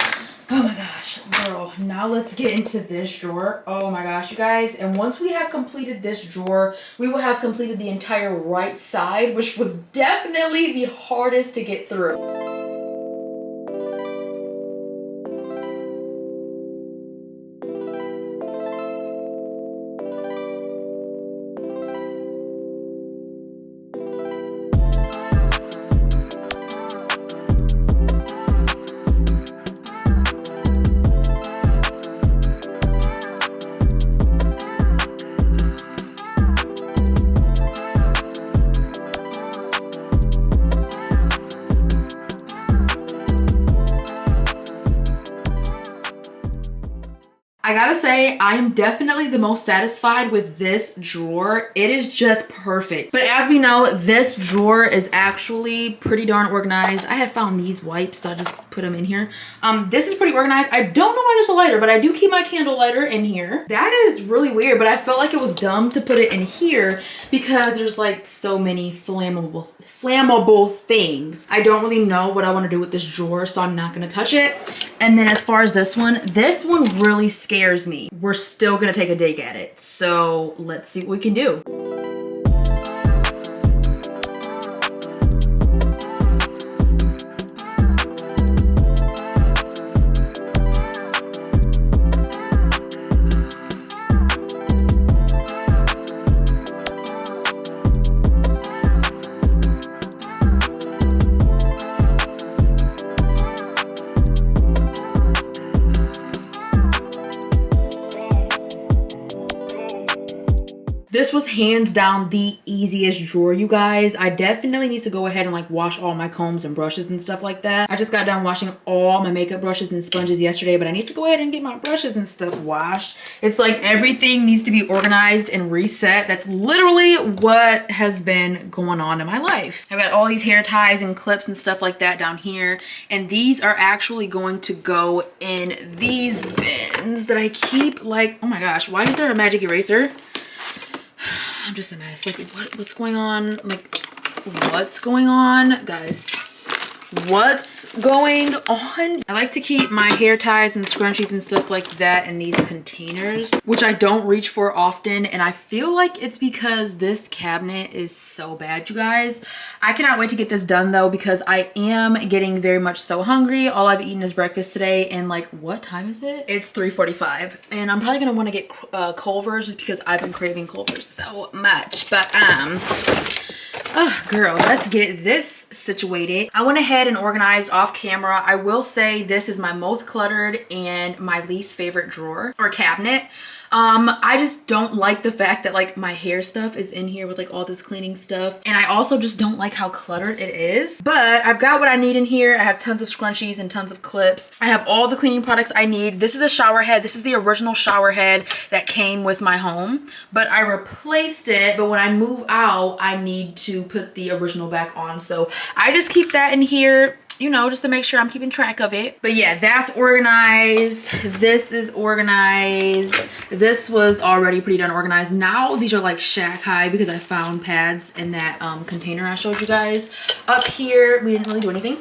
Oh my gosh, girl. Now let's get into this drawer. Oh my gosh, you guys. And once we have completed this drawer, we will have completed the entire right side, which was definitely the hardest to get through. I gotta say, I am definitely the most satisfied with this drawer. It is just perfect. But as we know, this drawer is actually pretty darn organized. I had found these wipes, so I just put them in here. This is pretty organized. I don't know why there's a lighter, but I do keep my candle lighter in here. That is really weird, but I felt like it was dumb to put it in here because there's like so many flammable things. I don't really know what I want to do with this drawer, so I'm not gonna touch it. And then as far as this one really scares me. We're still gonna take a dig at it. So let's see what we can do. This was hands down the easiest drawer, you guys. I definitely need to go ahead and like wash all my combs and brushes and stuff like that. I just got done washing all my makeup brushes and sponges yesterday, but I need to go ahead and get my brushes and stuff washed. It's like everything needs to be organized and reset. That's literally what has been going on in my life. I've got all these hair ties and clips and stuff like that down here, and these are actually going to go in these bins that I keep. Like, oh my gosh, why is there a magic eraser? I'm just a mess. Like, what's going on? Like, what's going on? Guys, what's going on. I like to keep my hair ties and scrunchies and stuff like that in these containers, which I don't reach for often, and I feel like it's because this cabinet is so bad, you guys. I cannot wait to get this done though, because I am getting very much so hungry. All I've eaten is breakfast today, and like, what time is it? It's 3:45, and I'm probably gonna want to get Culver's just because I've been craving Culver's so much. But oh girl, let's get this situated. I went ahead and organized off camera. I will say this is my most cluttered and my least favorite drawer or cabinet. I just don't like the fact that like my hair stuff is in here with like all this cleaning stuff, and I also just don't like how cluttered it is. But I've got what I need in here. I have tons of scrunchies and tons of clips. I have all the cleaning products I need. This is a shower head. This is the original shower head that came with my home, but I replaced it. But when I move out, I need to put the original back on, so I just keep that in here, you know, just to make sure I'm keeping track of it. But yeah, that's organized. This is organized. This was already pretty done organized. Now these are like shack high because I found pads in that container I showed you guys. Up here, we didn't really do anything.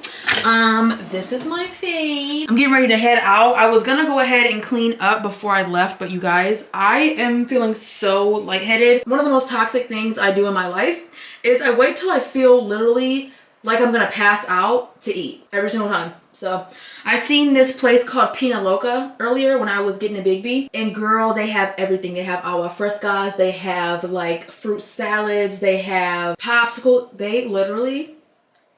This is my fave. I'm getting ready to head out. I was gonna go ahead and clean up before I left, but you guys, I am feeling so lightheaded. One of the most toxic things I do in my life is I wait till I feel literally like I'm gonna pass out to eat every single time. So I seen this place called Pina Loca earlier when I was getting a Big B, and girl, they have everything. They have agua frescas, they have like fruit salads, they have popsicle. They literally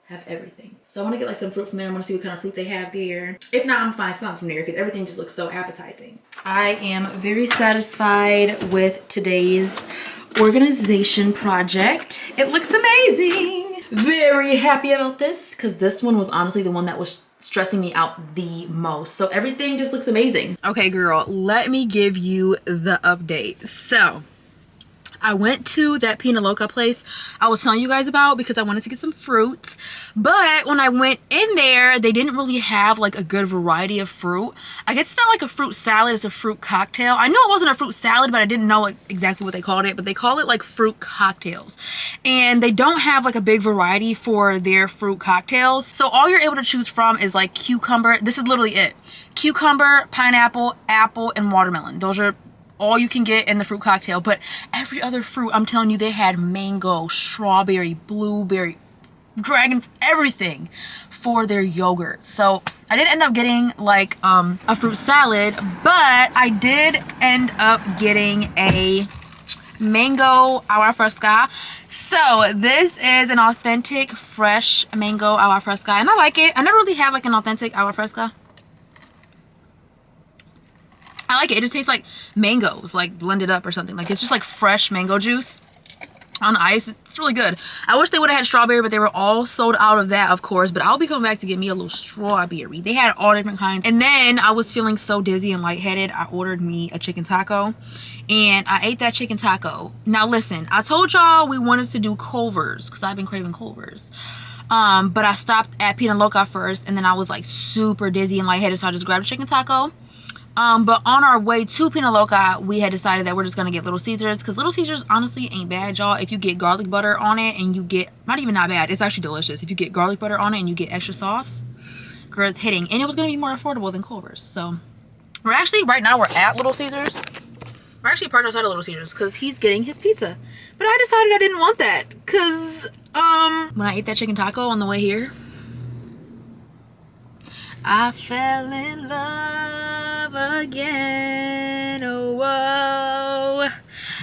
have everything. So I want to get like some fruit from there. I want to see what kind of fruit they have there. If not, I'm gonna find something from there because everything just looks so appetizing. I am very satisfied with today's organization project. It looks amazing. Very happy about this because this one was honestly the one that was stressing me out the most. So everything just looks amazing. Okay, girl, let me give you the update. So I went to that Pina Loca place I was telling you guys about because I wanted to get some fruit. But when I went in there, they didn't really have like a good variety of fruit. I guess it's not like a fruit salad, it's a fruit cocktail. I knew it wasn't a fruit salad, but I didn't know like exactly what they called it. But they call it like fruit cocktails. And they don't have like a big variety for their fruit cocktails. So all you're able to choose from is like cucumber. This is literally it. Cucumber, pineapple, apple, and watermelon. Those are all you can get in the fruit cocktail. But every other fruit, I'm telling you, they had mango, strawberry, blueberry, dragon, everything for their yogurt. So I didn't end up getting like a fruit salad, but I did end up getting a mango agua fresca. So this is an authentic fresh mango agua fresca, and I like it. I never really have like an authentic agua fresca. I like it. It just tastes like mangoes, like blended up or something. Like it's just like fresh mango juice on ice. It's really good. I wish they would have had strawberry, but they were all sold out of that, of course. But I'll be coming back to get me a little strawberry. They had all different kinds. And then I was feeling so dizzy and lightheaded. I ordered me a chicken taco, and I ate that chicken taco. Now listen, I told y'all we wanted to do Culver's because I've been craving Culver's. But I stopped at Pina Loca first, and then I was like super dizzy and lightheaded, so I just grabbed a chicken taco. But on our way to Pina Loca, we had decided that we're just gonna get Little Caesars because Little Caesars honestly ain't bad, y'all. If you get garlic butter on it and you get, not even not bad, it's actually delicious. If you get garlic butter on it and you get extra sauce, girl, it's hitting. And it was gonna be more affordable than Culver's. So we're actually, right now we're at Little Caesars. We're actually parked outside of Little Caesars because he's getting his pizza. But I decided I didn't want that because when I ate that chicken taco on the way here, I fell in love again. Oh, whoa.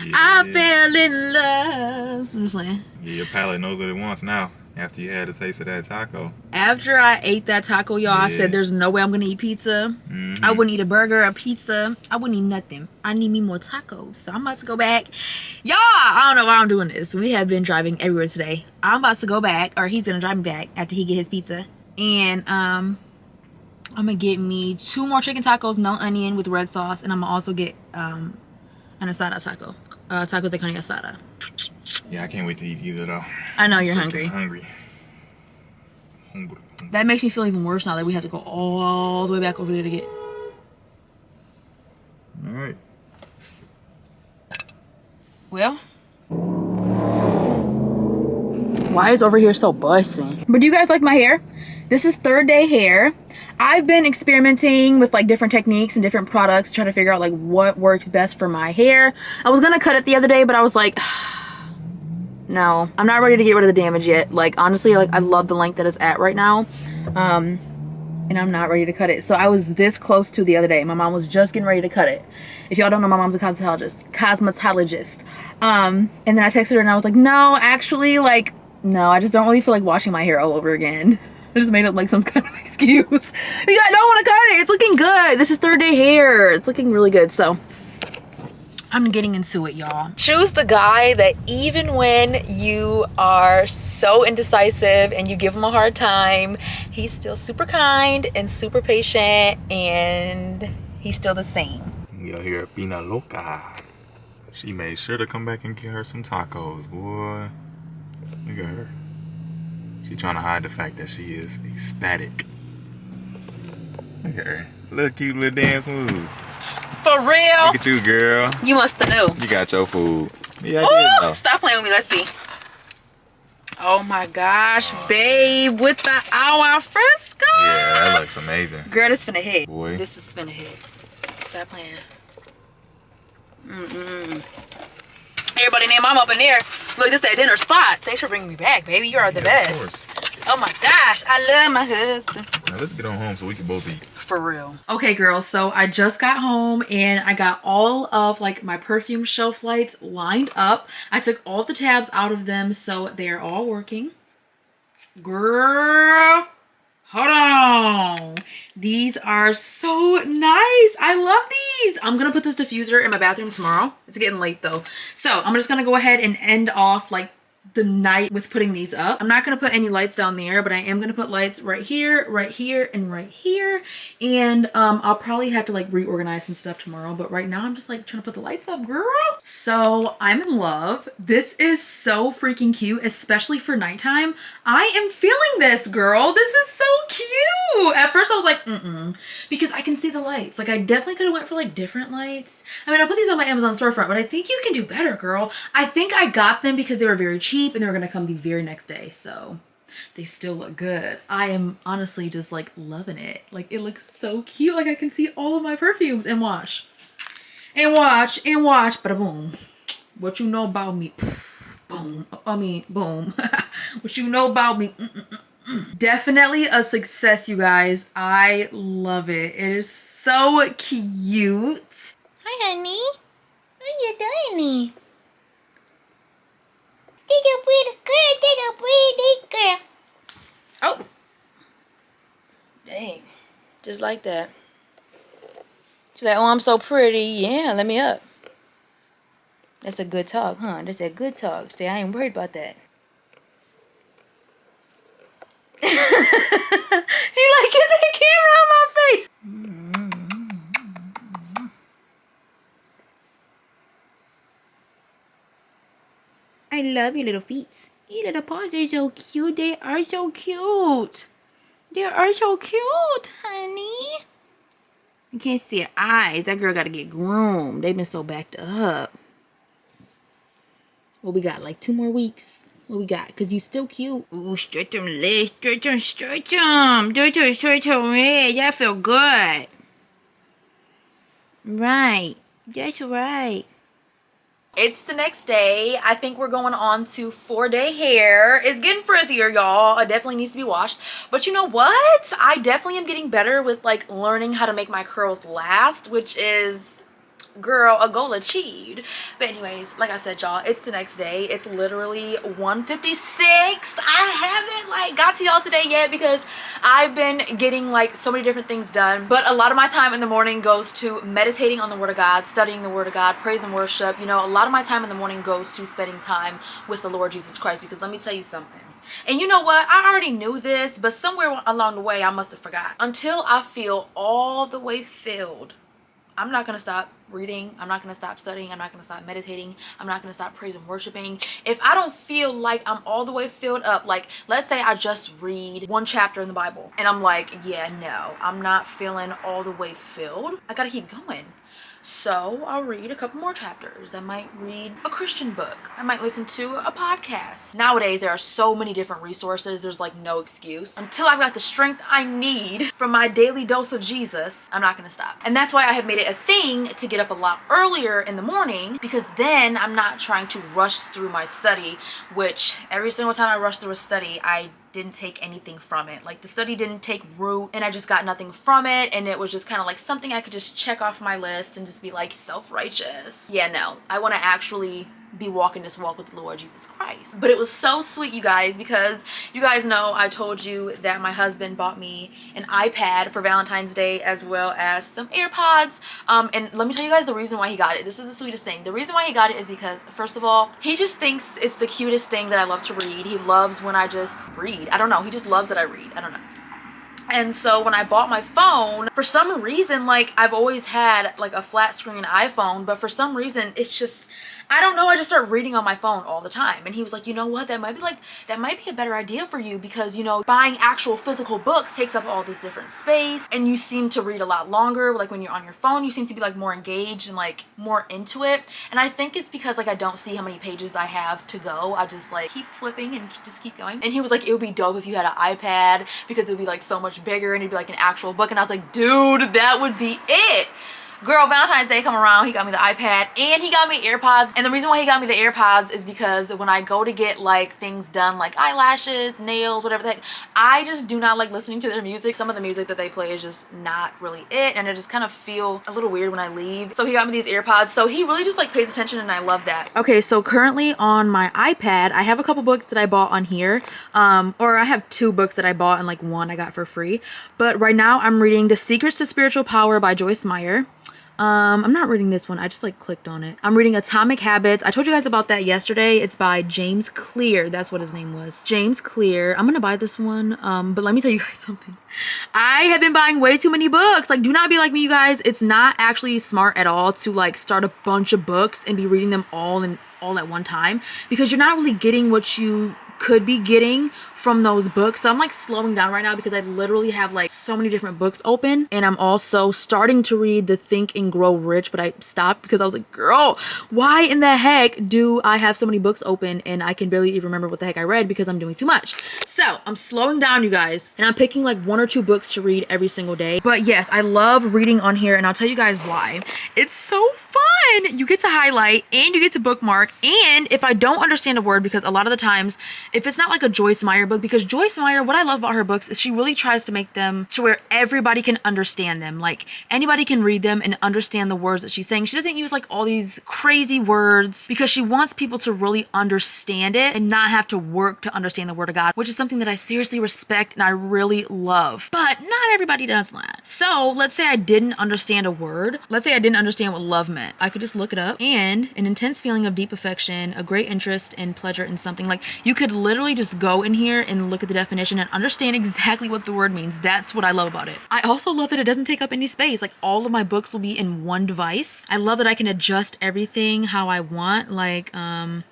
Yeah. I fell in love. I'm just saying. Yeah, your palate knows what it wants now after you had a taste of that taco. After I ate that taco, y'all, I said there's no way I'm going to eat pizza. I wouldn't eat a burger, a pizza. I wouldn't eat nothing. I need me more tacos. So I'm about to go back. Y'all, I don't know why I'm doing this. We have been driving everywhere today. I'm about to go back, or he's going to drive me back after he get his pizza. And, I'm gonna get me 2 more chicken tacos, no onion with red sauce, and I'm gonna also get an asada taco, tacos de carne asada. Yeah, I can't wait to eat either though. I know you're hungry. Hungry. That makes me feel even worse now that we have to go all the way back over there to get. All right. Well, Why is over here so bussing? But do you guys like my hair? This is third day hair. I've been experimenting with like different techniques and different products, trying to figure out like what works best for my hair. I was gonna cut it the other day, but I was like, no, I'm not ready to get rid of the damage yet. Like honestly, like I love the length that it's at right now. And I'm not ready to cut it. So I was this close to the other day. My mom was just getting ready to cut it. If y'all don't know, my mom's a cosmetologist. And then I texted her and I was like, no, actually, like, no, I just don't really feel like washing my hair all over again. I just made up like some kind of excuse. Because I don't want to cut it. It's looking good. This is third day hair. It's looking really good. So I'm getting into it, y'all. Choose the guy that even when you are so indecisive and you give him a hard time, he's still super kind and super patient, and he's still the same. Yo, here, Pina Loca. She made sure to come back and get her some tacos, boy. Look at her. She trying to hide the fact that she is ecstatic. Look at her. Little cute little dance moves. For real? Look at you, girl. You must have knew. You got your food. Yeah, I did Oh, know. stop playing with me. Let's see. Oh my gosh, babe, with the agua fresca. Yeah, that looks amazing. Girl, this finna hit. Boy. This is finna hit. Stop playing. Everybody name I'm up in there. Look, this that dinner spot. Thanks for bringing me back, baby. You are the best. Course. Oh my gosh, I love my husband. Now let's get on home so we can both eat. For real. Okay, girls, so I just got home and I got all of like my perfume shelf lights lined up. I took all the tabs out of them, so they're all working. Girl, hold on. These are so nice. I love these. I'm gonna put this diffuser in my bathroom tomorrow. It's getting late though. So I'm just gonna go ahead and end off like the night with putting these up. I'm not gonna put any lights down there, but I am gonna put lights right here, and right here. And I'll probably have to like reorganize some stuff tomorrow, but right now I'm just like trying to put the lights up, girl. So I'm in love. This is so freaking cute, especially for nighttime. I am feeling this, girl. This is so cute. At first I was like, because I can see the lights. Like I definitely could have went for like different lights. I mean, I put these on my Amazon storefront, but I think you can do better, girl. I think I got them because they were very cheap and they were gonna come the very next day, so they still look good. I am honestly just like loving it. Like it looks so cute. Like I can see all of my perfumes and watch. Bada boom. What you know about me? Boom. I mean, boom. What you know about me? Definitely a success, you guys. I love it. It is so cute. Hi, honey. What are you doing? Take a pretty girl. Oh. Dang. Just like that. She's like, oh, I'm so pretty. Yeah, let me up. That's a good talk, huh? That's a good talk. See, I ain't worried about that. She like, get that camera on my face. I love your little feet. Your little paws are so cute. They are so cute. They are so cute, honey. You can't see her eyes. That girl got to get groomed. They've been so backed up. What we got? Like 2 more weeks? What we got? Because you still cute. Ooh, stretch them legs. Stretch them. Stretch them. Yeah, that feel good. Right. That's right. It's the next day. I think we're going on to 4-day hair. It's getting frizzier, y'all. It definitely needs to be washed. But you know what? I definitely am getting better with like learning how to make my curls last, which is, girl, a goal achieved. But anyways, like I said, y'all, it's the next day. It's literally 1:56. I haven't like got to y'all today yet because I've been getting like so many different things done. But a lot of my time in the morning goes to meditating on the word of God, studying the word of God, praise and worship. You know, a lot of my time in the morning goes to spending time with the Lord Jesus Christ, because let me tell you something. And you know what? I already knew this, but somewhere along the way I must have forgot. Until I feel all the way filled, I'm not going to stop reading. I'm not going to stop studying. I'm not going to stop meditating. I'm not going to stop praise and worshiping. If I don't feel like I'm all the way filled up, like let's say I just read 1 chapter in the Bible and I'm like, yeah, no, I'm not feeling all the way filled. I got to keep going. So I'll read a couple more chapters. I might read a Christian book. I might listen to a podcast. Nowadays, there are so many different resources. There's like no excuse. Until I've got the strength I need from my daily dose of Jesus, I'm not gonna stop. And that's why I have made it a thing to get up a lot earlier in the morning, because then I'm not trying to rush through my study, which every single time I rush through a study, I didn't take anything from it. Like the study didn't take root and I just got nothing from it, and it was just kind of like something I could just check off my list and just be like self-righteous. Yeah, no, I want to actually be walking this walk with the Lord Jesus Christ. But it was so sweet, you guys, because you guys know I told you that my husband bought me an iPad for Valentine's Day as well as some AirPods. And let me tell you guys the reason why he got it. This is the sweetest thing. The reason why he got it is because, first of all, he just thinks it's the cutest thing that I love to read. He loves when I just read. I don't know. He just loves that I read. I don't know. And so when I bought my phone, for some reason, like I've always had like a flat screen iPhone, but for some reason it's just, I don't know, I just start reading on my phone all the time. And he was like, you know what, that might be a better idea for you, because you know, buying actual physical books takes up all this different space and you seem to read a lot longer. Like when you're on your phone, you seem to be like more engaged and like more into it. And I think it's because like I don't see how many pages I have to go. I just like keep flipping and just keep going. And he was like, it would be dope if you had an iPad because it would be like so much bigger and it'd be like an actual book. And I was like, dude, that would be it. Girl, Valentine's Day come around, he got me the iPad and he got me AirPods. And the reason why he got me the AirPods is because when I go to get like things done, like eyelashes, nails, whatever the heck, I just do not like listening to their music. Some of the music that they play is just not really it, and I just kind of feel a little weird when I leave. So he got me these AirPods. So he really just like pays attention, and I love that. Okay, so currently on my iPad, I have a couple books that I bought on here. Or I have 2 books that I bought and like 1 I got for free. But right now I'm reading The Secrets to Spiritual Power by Joyce Meyer. I'm not reading this one. I just like clicked on it. I'm reading Atomic Habits. I told you guys about that yesterday. It's by James Clear. That's what his name was. James Clear. I'm gonna buy this one. But let me tell you guys something. I have been buying way too many books. Like, do not be like me, you guys. It's not actually smart at all to like start a bunch of books and be reading them all at one time, because you're not really getting what you could be getting from those books. So I'm like slowing down right now because I literally have like so many different books open, and I'm also starting to read the Think and Grow Rich, but I stopped because I was like, girl, why in the heck do I have so many books open and I can barely even remember what the heck I read because I'm doing too much. So I'm slowing down, you guys, and I'm picking like 1 or 2 books to read every single day. But yes, I love reading on here, and I'll tell you guys why. It's so fun. You get to highlight and you get to bookmark, and if I don't understand a word, because a lot of the times if it's not like a Joyce Meyer book, because Joyce Meyer, what I love about her books is she really tries to make them to where everybody can understand them. Like anybody can read them and understand the words that she's saying. She doesn't use like all these crazy words because she wants people to really understand it and not have to work to understand the word of God, which is something that I seriously respect and I really love. But not everybody does that. So let's say I didn't understand a word. Let's say I didn't understand what love meant. I could just look it up, and an intense feeling of deep affection, a great interest and pleasure in something. Like you could literally just go in here and look at the definition and understand exactly what the word means. That's what I love about it. I also love that it doesn't take up any space. Like all of my books will be in one device. I love that I can adjust everything how I want. Like, no,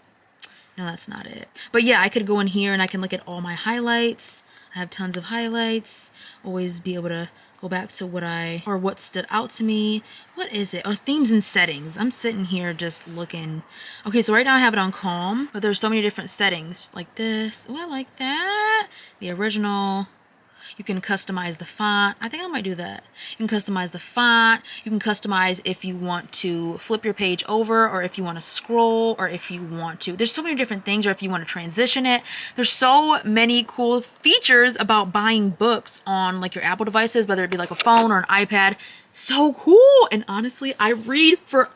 that's not it. But yeah, I could go in here and I can look at all my highlights. I have tons of highlights. Always be able to go back to what stood out to me. What is it? Oh, themes and settings. I'm sitting here just looking. Okay, so right now I have it on calm, but there's so many different settings like this. Oh, I like that. The original. You can customize the font. I think I might do that. You can customize the font. You can customize if you want to flip your page over, or if you want to scroll, or if you want to. There's so many different things, or if you want to transition it. There's so many cool features about buying books on like your Apple devices, whether it be like a phone or an iPad. So cool. And honestly, I read for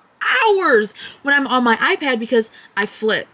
hours when I'm on my iPad because I flip.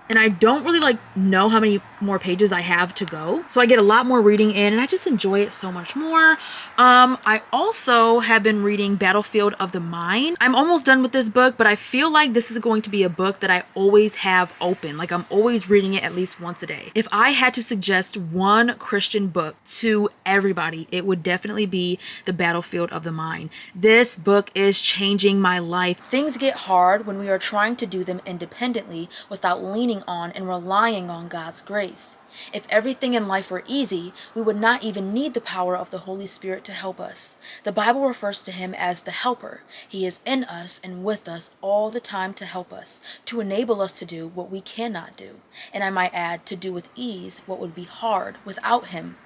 And I don't really like know how many more pages I have to go. So I get a lot more reading in and I just enjoy it so much more. I also have been reading Battlefield of the Mind. I'm almost done with this book, but I feel like this is going to be a book that I always have open. Like I'm always reading it at least once a day. If I had to suggest one Christian book to everybody, it would definitely be The Battlefield of the Mind. This book is changing my life. Things get hard when we are trying to do them independently without leaning on and relying on God's grace. grace. If everything in life were easy, we would not even need the power of the Holy Spirit to help us. The Bible refers to him as the helper. He is in us and with us all the time to help us, to enable us to do what we cannot do, and I might add, to do with ease what would be hard without him.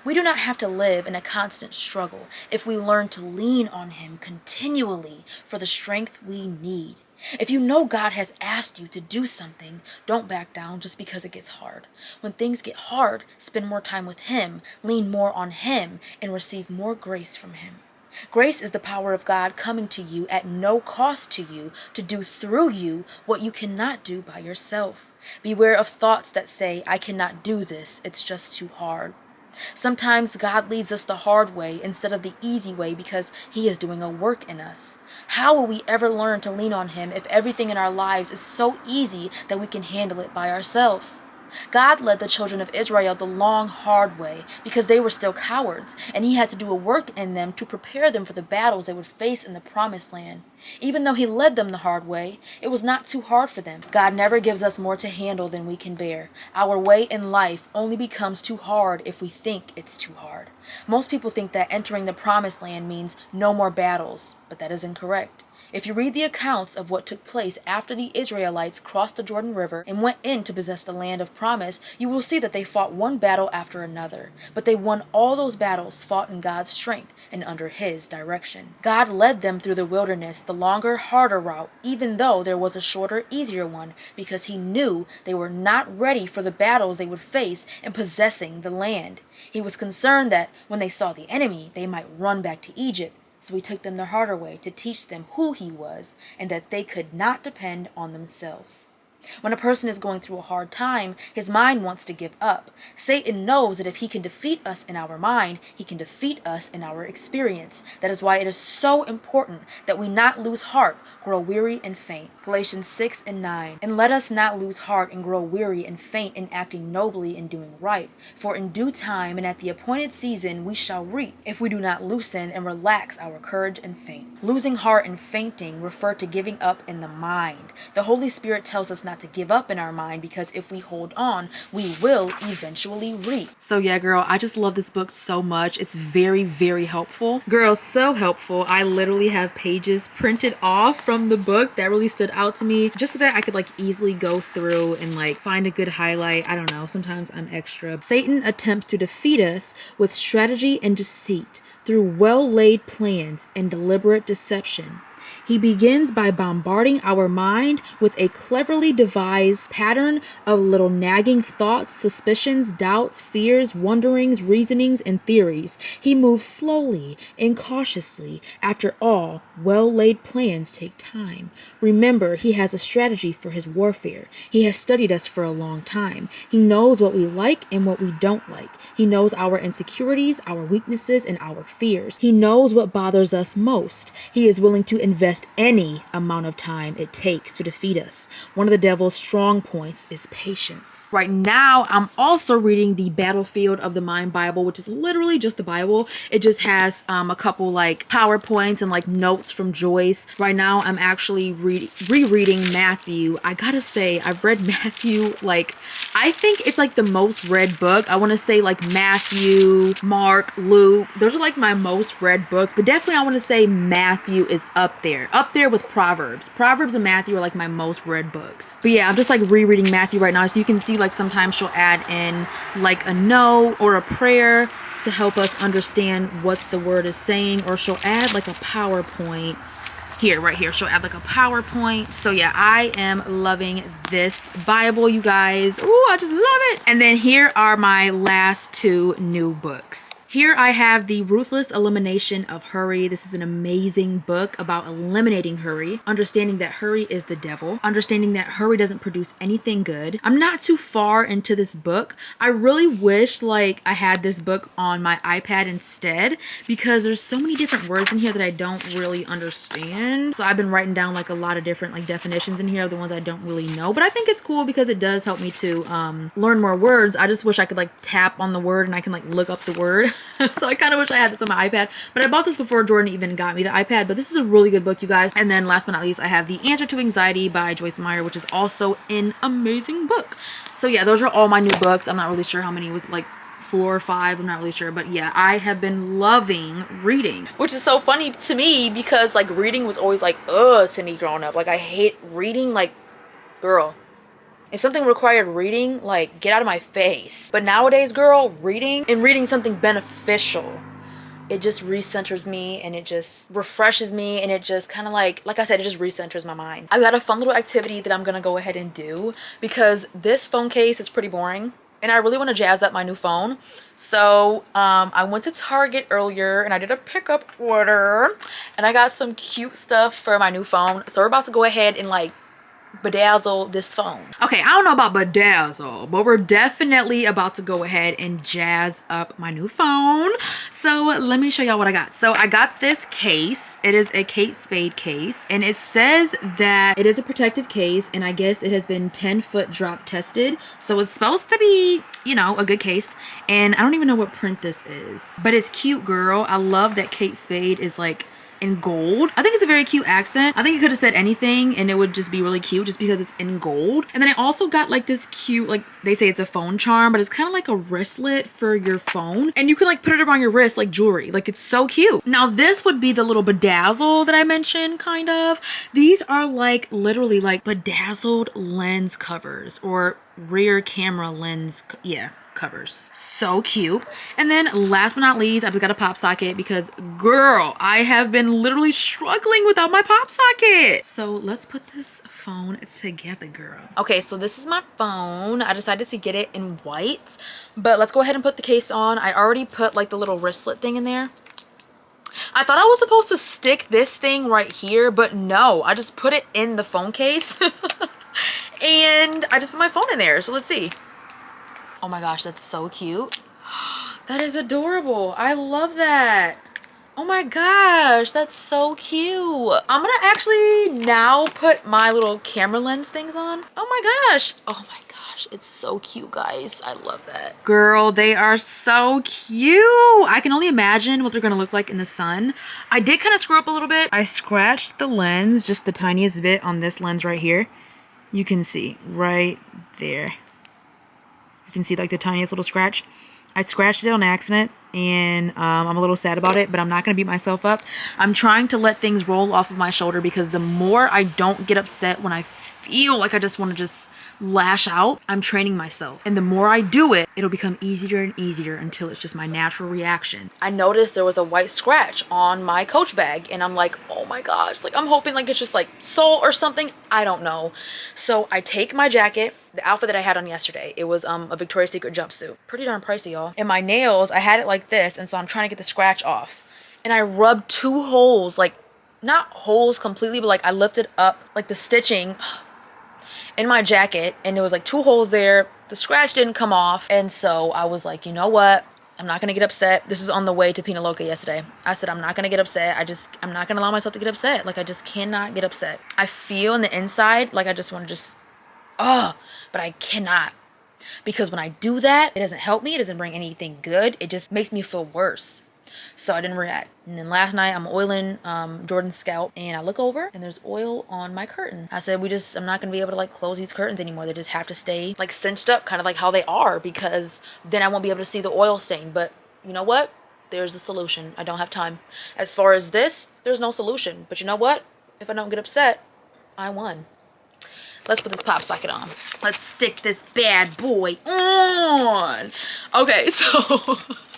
We do not have to live in a constant struggle if we learn to lean on him continually for the strength we need. If you know God has asked you to do something, don't back down just because it gets hard. When things get hard, spend more time with him, lean more on him, and receive more grace from him. Grace is the power of God coming to you at no cost to you to do through you what you cannot do by yourself. Beware of thoughts that say, I cannot do this, it's just too hard. Sometimes God leads us the hard way instead of the easy way because he is doing a work in us. How will we ever learn to lean on him if everything in our lives is so easy that we can handle it by ourselves? God led the children of Israel the long, hard way because they were still cowards, and he had to do a work in them to prepare them for the battles they would face in the promised land. Even though he led them the hard way, it was not too hard for them. God never gives us more to handle than we can bear. Our way in life only becomes too hard if we think it's too hard. Most people think that entering the promised land means no more battles, but that is incorrect. If you read the accounts of what took place after the Israelites crossed the Jordan River and went in to possess the land of promise, you will see that they fought one battle after another. But they won all those battles fought in God's strength and under his direction. God led them through the wilderness, the longer, harder route, even though there was a shorter, easier one, because he knew they were not ready for the battles they would face in possessing the land. He was concerned that when they saw the enemy, they might run back to Egypt. So he took them the harder way to teach them who he was and that they could not depend on themselves. When a person is going through a hard time, his mind wants to give up. Satan knows that if he can defeat us in our mind, he can defeat us in our experience. That is why it is so important that we not lose heart, grow weary and faint. Galatians 6:9. And let us not lose heart and grow weary and faint in acting nobly and doing right. For in due time and at the appointed season we shall reap, if we do not loosen and relax our courage and faint. Losing heart and fainting refer to giving up in the mind. The Holy Spirit tells us not to give up in our mind because if we hold on, we will eventually reap. So yeah, girl, I just love this book so much. It's very, very helpful. Girl, so helpful. I literally have pages printed off from the book that really stood out to me just so that I could easily go through and find a good highlight. I don't know. Sometimes I'm extra. Satan attempts to defeat us with strategy and deceit through well-laid plans and deliberate deception. He begins by bombarding our mind with a cleverly devised pattern of little nagging thoughts, suspicions, doubts, fears, wonderings, reasonings, and theories. He moves slowly and cautiously. After all, well-laid plans take time. Remember, he has a strategy for his warfare. He has studied us for a long time. He knows what we like and what we don't like. He knows our insecurities, our weaknesses, and our fears. He knows what bothers us most. He is willing to invest any amount of time it takes to defeat us. One of the devil's strong points is patience. Right now, I'm also reading the Battlefield of the Mind Bible, which is literally just the Bible. It just has a couple PowerPoints and notes from Joyce. Right now, I'm actually rereading Matthew. I gotta say, I've read Matthew, I think it's the most read book. I want to say Matthew, Mark, Luke. Those are my most read books, but definitely I want to say Matthew is up there with Proverbs. Proverbs and Matthew are my most read books. But yeah, I'm just rereading Matthew right now. So you can see sometimes she'll add in a note or a prayer to help us understand what the word is saying, or she'll add a PowerPoint. Right here, she'll add a PowerPoint. So yeah, I am loving this Bible, you guys. Ooh, I just love it. And then here are my last two new books. Here I have The Ruthless Elimination of Hurry. This is an amazing book about eliminating hurry, understanding that hurry is the devil, understanding that hurry doesn't produce anything good. I'm not too far into this book. I really wish I had this book on my iPad instead, because there's so many different words in here that I don't really understand. definition. So I've been writing down like a lot of different like definitions in here, the ones I don't really know. But I think it's cool because it does help me to learn more words. I just wish I could like tap on the word and I can like look up the word. So I kind of wish I had this on my iPad. But I bought this before Jordan even got me the iPad. But this is a really good book, you guys. And then last but not least, I have The Answer to Anxiety by Joyce Meyer, which is also an amazing book. So yeah, those are all my new books. I'm not really sure how many. It was like 4 or 5, I'm not really sure, but yeah, I have been loving reading, which is so funny to me because like reading was always like ugh to me growing up. Like I hate reading. Like, girl, if something required reading, like get out of my face. But nowadays, girl, reading something beneficial, it just recenters me and it just refreshes me and it just kind of like I said, it just recenters my mind. I've got a fun little activity that I'm gonna go ahead and do because this phone case is pretty boring and I really want to jazz up my new phone. So I went to Target earlier and I did a pickup order and I got some cute stuff for my new phone. So we're about to go ahead and like bedazzle this phone. Okay, I don't know about bedazzle, but we're definitely about to go ahead and jazz up my new phone. So let me show y'all what I got. So I got this case. It is a Kate Spade case and it says that it is a protective case and I guess it has been 10-foot drop tested. So it's supposed to be, you know, a good case. And I don't even know what print this is, but it's cute, girl. I love that Kate Spade is like in gold. I think it's a very cute accent. I think it could have said anything and it would just be really cute just because it's in gold. And then I also got like this cute, like they say it's a phone charm, but it's kind of like a wristlet for your phone. And you can like put it around your wrist like jewelry. Like it's so cute. Now this would be the little bedazzle that I mentioned, kind of. These are like literally like bedazzled lens covers or rear camera lens. Yeah, covers. So cute. And then last but not least, I just got a pop socket because girl, I have been literally struggling without my pop socket. So let's put this phone together, girl. Okay, so this is my phone. I decided to get it in white, but let's go ahead and put the case on. I already put like the little wristlet thing in there. I thought I was supposed to stick this thing right here, but no, I just put it in the phone case and I just put my phone in there. So let's see. Oh my gosh, that's so cute. That is adorable. I love that. Oh my gosh, that's so cute. I'm gonna actually now put my little camera lens things on. Oh my gosh. Oh my gosh, it's so cute, guys. I love that. Girl, they are so cute. I can only imagine what they're gonna look like in the sun. I did kind of screw up a little bit. I scratched the lens, just the tiniest bit on this lens right here. You can see right there. You can see like the tiniest little scratch. I scratched it on accident and I'm a little sad about it, but I'm not going to beat myself up. I'm trying to let things roll off of my shoulder because the more I don't get upset when I feel like I just want to just lash out, I'm training myself. And the more I do it, it'll become easier and easier until it's just my natural reaction. I noticed there was a white scratch on my Coach bag and I'm like, oh my gosh, like I'm hoping like it's just like sole or something. I don't know. So I take my jacket, the outfit that I had on yesterday, it was a Victoria's Secret jumpsuit. Pretty darn pricey, y'all. And my nails, I had it like this, and so I'm trying to get the scratch off. And I rubbed 2 holes, like not holes completely, but like I lifted up like the stitching in my jacket and it was like 2 holes there. The scratch didn't come off. And so I was like, you know what? I'm not gonna get upset. This is on the way to Pina Loca yesterday. I said, I'm not gonna get upset. I'm not gonna allow myself to get upset. Like I just cannot get upset. I feel in the inside like I just want to just, but I cannot. Because when I do that, it doesn't help me. It doesn't bring anything good. It just makes me feel worse. So I didn't react. And then last night I'm oiling Jordan's scalp and I look over and there's oil on my curtain. I said, I'm not gonna be able to like close these curtains anymore. They just have to stay like cinched up, kind of like how they are, because then I won't be able to see the oil stain. But you know what? There's a solution. I don't have time. As far as this, there's no solution. But you know what? If I don't get upset, I won. Let's put this pop socket on. Let's stick this bad boy on. Okay,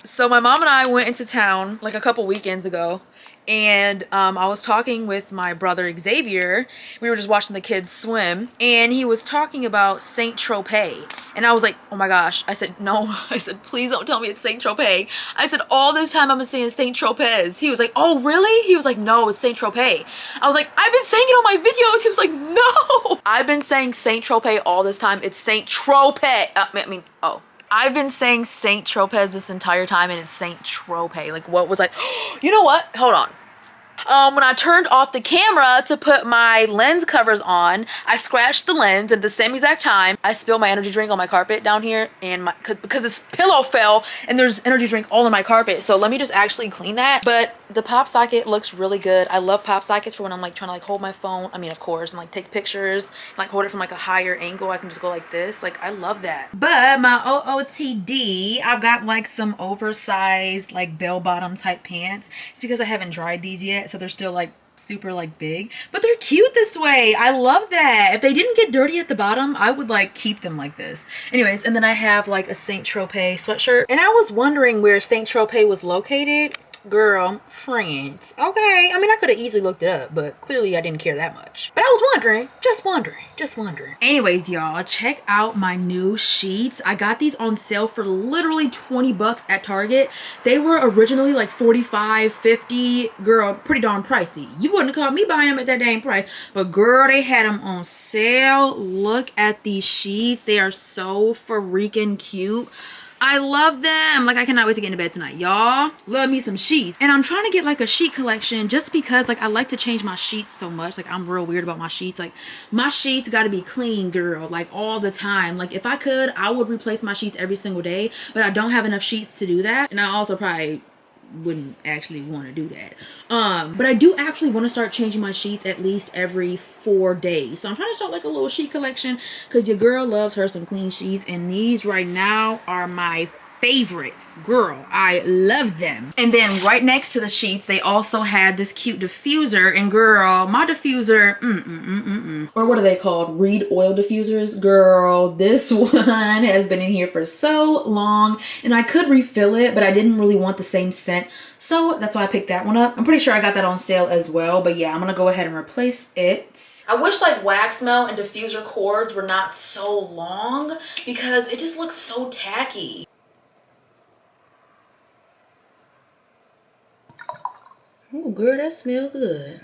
so my mom and I went into town like a couple weekends ago, and I was talking with my brother Xavier. We were just watching the kids swim, and he was talking about Saint Tropez, and I was like, oh my gosh. I said, no. I said, please don't tell me it's Saint Tropez. I said, all this time I've been saying Saint Tropez. He was like, oh really? He was like, no, it's Saint Tropez. I was like, I've been saying it on my videos. He was like, no, I've been saying Saint Tropez all this time. It's Saint Tropez. I've been saying Saint Tropez this entire time and it's Saint Tropez. Like what was like, you know what? Hold on. When I turned off the camera to put my lens covers on, I scratched the lens at the same exact time. I spilled my energy drink on my carpet down here, and because this pillow fell and there's energy drink all in my carpet. So let me just actually clean that. But the pop socket looks really good. I love pop sockets for when I'm like trying to like hold my phone. I mean, of course, and like take pictures, like hold it from like a higher angle. I can just go like this. Like, I love that. But my OOTD, I've got like some oversized like bell bottom type pants. It's because I haven't dried these yet, so they're still like super like big, but they're cute this way. I love that. If they didn't get dirty at the bottom, I would like keep them like this. Anyways, and then I have like a Saint Tropez sweatshirt, and I was wondering where Saint Tropez was located. Girl, France. Okay, I mean, I could have easily looked it up, but clearly I didn't care that much. But I was wondering, just wondering. Anyways, y'all, check out my new sheets. I got these on sale for literally 20 bucks at Target. They were originally like 45, 50. Girl, pretty darn pricey. You wouldn't have caught me buying them at that dang price, but girl, they had them on sale. Look at these sheets. They are so freaking cute. I love them. Like, I cannot wait to get into bed tonight, y'all. Love me some sheets. And I'm trying to get like a sheet collection just because like I like to change my sheets so much. Like, I'm real weird about my sheets. Like, my sheets got to be clean, girl, like all the time. Like, if I could, I would replace my sheets every single day, but I don't have enough sheets to do that. And I also probably wouldn't actually want to do that. But I do actually want to start changing my sheets at least every 4 days. So I'm trying to start like a little sheet collection because your girl loves her some clean sheets, and these right now are my favorites. Girl, I love them. And then right next to the sheets, they also had this cute diffuser, and girl, my diffuser, or what are they called? Reed oil diffusers. Girl, this one has been in here for so long, and I could refill it, but I didn't really want the same scent, so that's why I picked that one up. I'm pretty sure I got that on sale as well, but yeah, I'm gonna go ahead and replace it. I wish like wax melt and diffuser cords were not so long because it just looks so tacky. Oh, girl, that smells good.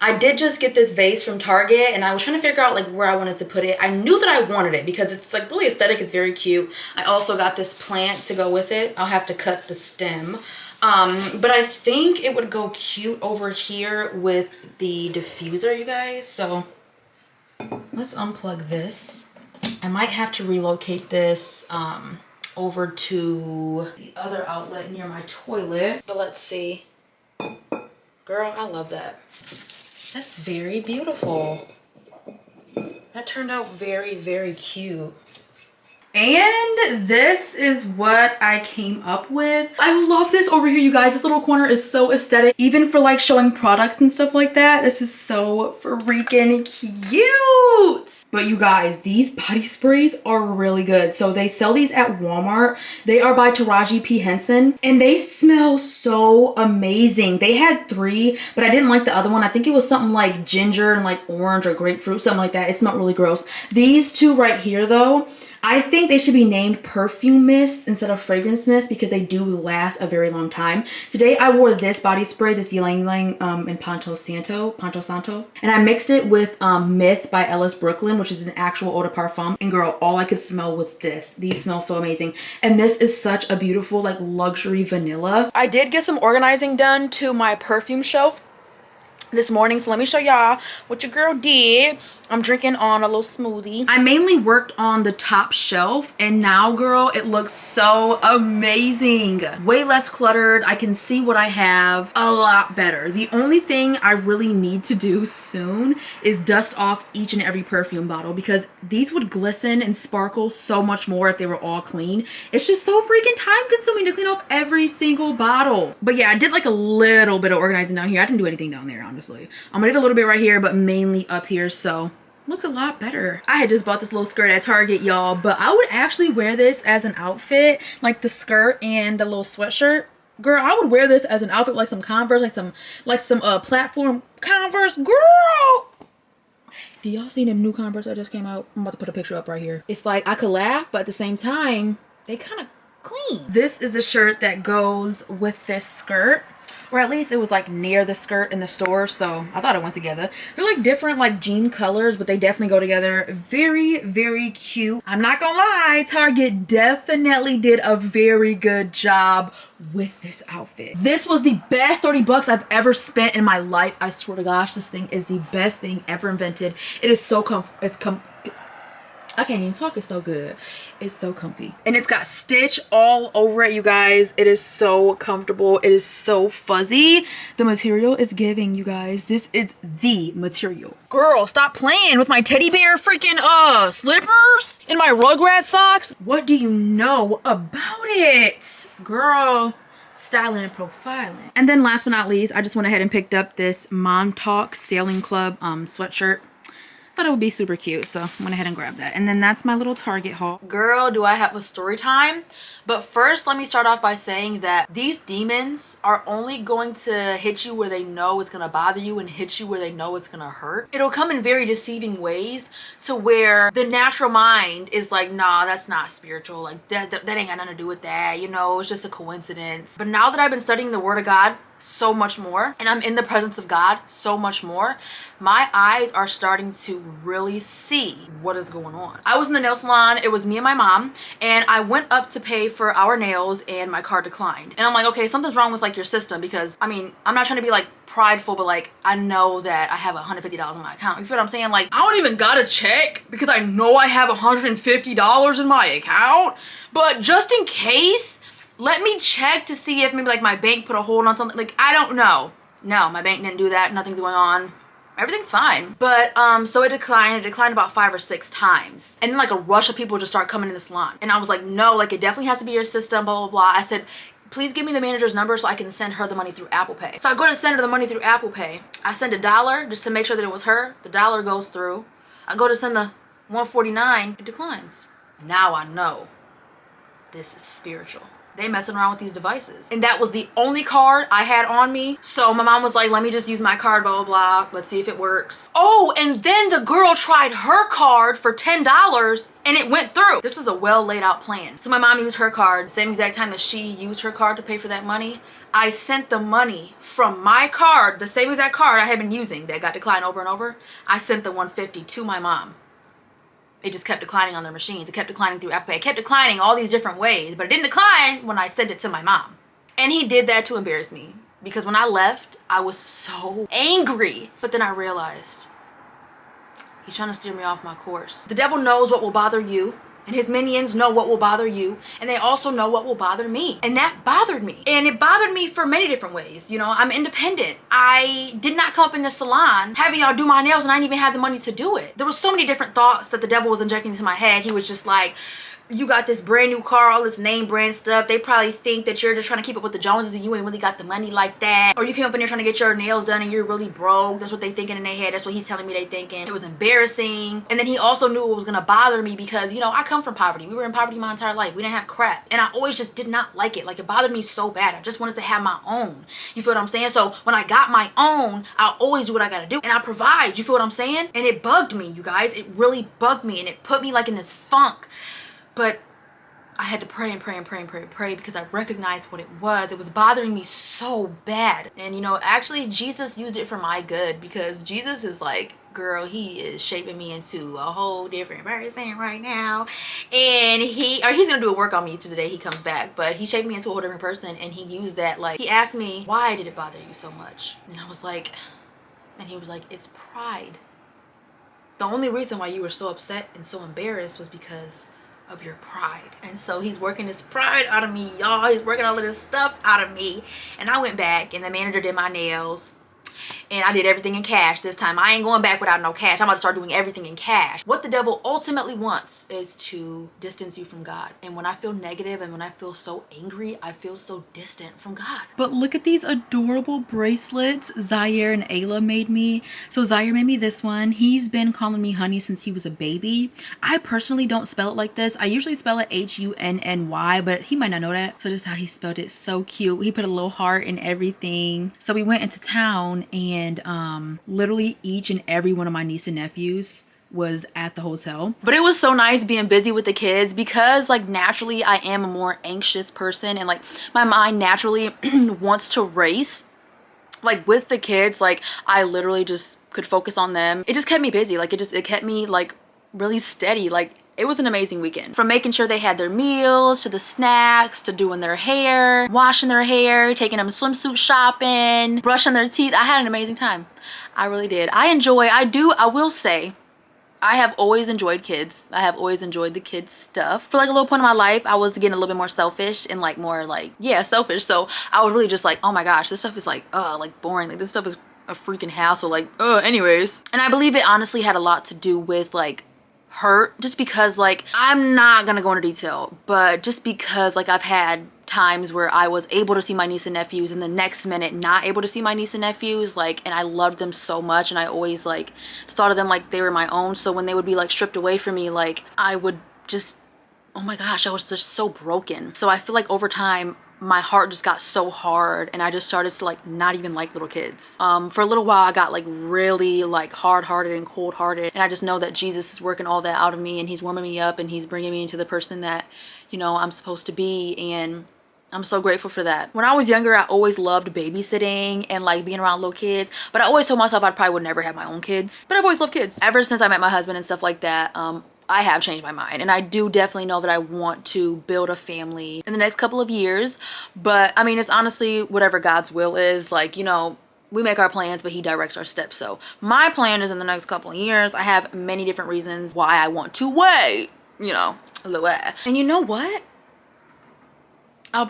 I did just get this vase from Target, and I was trying to figure out like where I wanted to put it. I knew that I wanted it because it's like really aesthetic. It's very cute. I also got this plant to go with it. I'll have to cut the stem. But I think it would go cute over here with the diffuser, you guys. So let's unplug this. I might have to relocate this over to the other outlet near my toilet. But let's see. Girl, I love that. That's very beautiful. That turned out very, very cute. And this is what I came up with. I love this over here, you guys. This little corner is so aesthetic. Even for like showing products and stuff like that. This is so freaking cute. But you guys, these body sprays are really good. So they sell these at Walmart. They are by Taraji P. Henson. And they smell so amazing. They had 3, but I didn't like the other one. I think it was something like ginger and like orange or grapefruit, something like that. It smelled really gross. These 2 right here though, I think they should be named perfume mist instead of fragrance mist because they do last a very long time. Today I wore this body spray, this Ylang Ylang in Ponto Santo. And I mixed it with Myth by Ellis Brooklyn, which is an actual eau de parfum. And girl, all I could smell was this. These smell so amazing. And this is such a beautiful like luxury vanilla. I did get some organizing done to my perfume shelf this morning, so let me show y'all what your girl did. I'm drinking on a little smoothie. I mainly worked on the top shelf, and now girl, it looks so amazing. Way less cluttered. I can see what I have a lot better. The only thing I really need to do soon is dust off each and every perfume bottle because these would glisten and sparkle so much more if they were all clean. It's just so freaking time consuming to clean off every single bottle. But yeah, I did like a little bit of organizing down here. I didn't do anything down there, honestly. I'm gonna do a little bit right here, but mainly up here, so looks a lot better. I had just bought this little skirt at Target, y'all, but I would actually wear this as an outfit, like the skirt and the little sweatshirt. Girl, I would wear this as an outfit, like some Converse, like some platform Converse. Girl, do y'all see them new Converse that just came out? I'm about to put a picture up right here. It's like I could laugh, but at the same time, they kind of clean. This is the shirt that goes with this skirt. or at least it was like near the skirt in the store, so I thought it went together. They're like different like jean colors, but they definitely go together. Very, very cute. I'm not gonna lie, Target definitely did a very good job with this outfit. This was the best 30 bucks I've ever spent in my life. I swear to gosh, this thing is the best thing ever invented. It is so I can't even talk, it's so good. It's so comfy. And it's got stitch all over it, you guys. It is so comfortable. It is so fuzzy. The material is giving, you guys. This is the material. Girl, stop playing with my teddy bear freaking slippers and my Rugrat socks. What do you know about it? Girl, styling and profiling. And then last but not least, I just went ahead and picked up this Montauk Sailing Club sweatshirt. Thought it would be super cute, so I went ahead and grabbed that. And then that's my little Target haul. Girl, do I have a story time? But first, let me start off by saying that these demons are only going to hit you where they know it's going to bother you and hit you where they know it's going to hurt. It'll come in very deceiving ways to where the natural mind is like, nah, that's not spiritual. Like that ain't got nothing to do with that. You know, it's just a coincidence. But now that I've been studying the Word of God so much more and I'm in the presence of God so much more, my eyes are starting to really see what is going on. I was in the nail salon. It was me and my mom, and I went up to pay for our nails and my card declined. And I'm like, okay, something's wrong with like your system, because I mean, I'm not trying to be like prideful, but like I know that I have $150 in my account. You feel what I'm saying? Like I don't even gotta check because I know I have $150 in my account, but just in case, let me check to see if maybe like my bank put a hold on something. Like I don't know. No, my bank didn't do that. Nothing's going on. Everything's fine. But so it declined about 5 or 6 times, and then like a rush of people just start coming in the salon, and I was like, no, like it definitely has to be your system, blah blah blah. I said, please give me the manager's number so I can send her the money through Apple Pay. So I go to send her the money through Apple Pay. I send $1 just to make sure that it was her. The dollar goes through. I go to send the $149, it declines. Now I know this is spiritual. They messing around with these devices. And that was the only card I had on me. So my mom was like, let me just use my card, blah, blah, blah. Let's see if it works. Oh, and then the girl tried her card for $10 and it went through. This was a well laid out plan. So my mom used her card, same exact time that she used her card to pay for that money. I sent the money from my card, the same exact card I had been using that got declined over and over. I sent the $150 to my mom. It just kept declining on their machines. It kept declining through Apple Pay. It kept declining all these different ways, but it didn't decline when I sent it to my mom. And he did that to embarrass me, because when I left, I was so angry. But then I realized he's trying to steer me off my course. The devil knows what will bother you, and his minions know what will bother you, and they also know what will bother me. And that bothered me. And it bothered me for many different ways. You know, I'm independent. I did not come up in the salon having y'all do my nails, and I didn't even have the money to do it. There was so many different thoughts that the devil was injecting into my head. He was just like, you got this brand new car, all this name brand stuff. They probably think that you're just trying to keep up with the Joneses and you ain't really got the money like that. Or you came up in there trying to get your nails done and you're really broke. That's what they thinking in their head. That's what he's telling me they thinking. It was embarrassing. And then he also knew it was gonna bother me because, you know, I come from poverty. We were in poverty my entire life. We didn't have crap. And I always just did not like it. Like it bothered me so bad. I just wanted to have my own. You feel what I'm saying? So when I got my own, I'll always do what I gotta do. And I provide. You feel what I'm saying? And it bugged me, you guys. It really bugged me. And it put me like in this funk. But I had to pray and pray and pray and pray and pray because I recognized what it was. It was bothering me so bad. And you know, actually Jesus used it for my good, because Jesus is like, girl, he is shaping me into a whole different person right now. And he's gonna do a work on me to the day he comes back, but he shaped me into a whole different person. And he used that, like, he asked me, why did it bother you so much? And I was like, and he was like, it's pride. The only reason why you were so upset and so embarrassed was because of your pride. And so he's working this pride out of me, y'all. He's working all of this stuff out of me. And I went back and the manager did my nails, and I did everything in cash this time. I ain't going back without no cash. I'm about to start doing everything in cash. What the devil ultimately wants is to distance you from God. And when I feel negative and when I feel so angry, I feel so distant from God. But look at these adorable bracelets Zaire and Ayla made me. So Zaire made me this one. He's been calling me honey since he was a baby. I personally don't spell it like this. I usually spell it Hunny, but he might not know that. So just how he spelled it, so cute. He put a little heart and everything. So we went into town, and literally each and every one of my niece and nephews was at the hotel. But it was so nice being busy with the kids, because like naturally I am a more anxious person, and like my mind naturally wants to race Like with the kids, like I literally just could focus on them. It just kept me busy. Like it kept me like really steady. Like it was an amazing weekend. From making sure they had their meals, to the snacks, to doing their hair, washing their hair, taking them swimsuit shopping, brushing their teeth. I had an amazing time. I really did. I will say, I have always enjoyed kids. I have always enjoyed the kids stuff. For like a little point in my life, I was getting a little bit more selfish and like more like, yeah, selfish. So I was really just like, oh my gosh, this stuff is like boring. Like this stuff is a freaking hassle. Like, anyways. And I believe it honestly had a lot to do with like hurt, just because like, I'm not gonna go into detail, but just because like I've had times where I was able to see my niece and nephews and the next minute not able to see my niece and nephews, like, and I loved them so much and I always like thought of them like they were my own. So when they would be like stripped away from me, like I would just, oh my gosh, I was just so broken. So I feel like over time my heart just got so hard and I just started to like not even like little kids. For a little while I got like really like hard-hearted and cold-hearted, and I just know that Jesus is working all that out of me and he's warming me up and he's bringing me into the person that, you know, I'm supposed to be, and I'm so grateful for that. When I was younger, I always loved babysitting and like being around little kids, but I always told myself I probably would never have my own kids, but I've always loved kids. Ever since I met my husband and stuff like that, I have changed my mind, and I do definitely know that I want to build a family in the next couple of years. But I mean, it's honestly whatever God's will is. Like, you know, we make our plans, but he directs our steps. So my plan is in the next couple of years. I have many different reasons why I want to wait, you know, a little bit. And you know what? I'll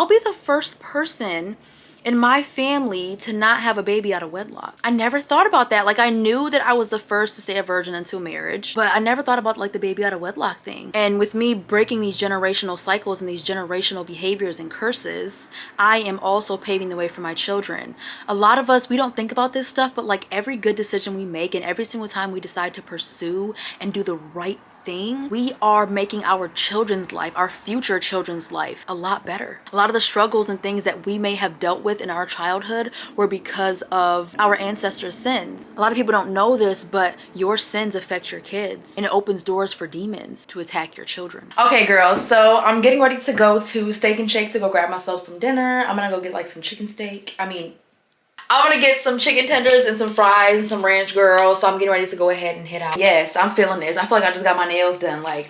be the first person in my family to not have a baby out of wedlock. I never thought about that. Like I knew that I was the first to stay a virgin until marriage, but I never thought about like the baby out of wedlock thing. And with me breaking these generational cycles and these generational behaviors and curses, I am also paving the way for my children. A lot of us, we don't think about this stuff, but like every good decision we make and every single time we decide to pursue and do the right thing, we are making our children's life, our future children's life, a lot better. A lot of the struggles and things that we may have dealt with in our childhood were because of our ancestors' sins. A lot of people don't know this, but your sins affect your kids, and it opens doors for demons to attack your children. Okay, girls, so I'm getting ready to go to Steak and Shake to go grab myself some dinner. I'm gonna go get like some chicken steak. I'm gonna get some chicken tenders and some fries and some ranch, girl. So I'm getting ready to go ahead and head out. Yes, I'm feeling this. I feel like I just got my nails done. Like,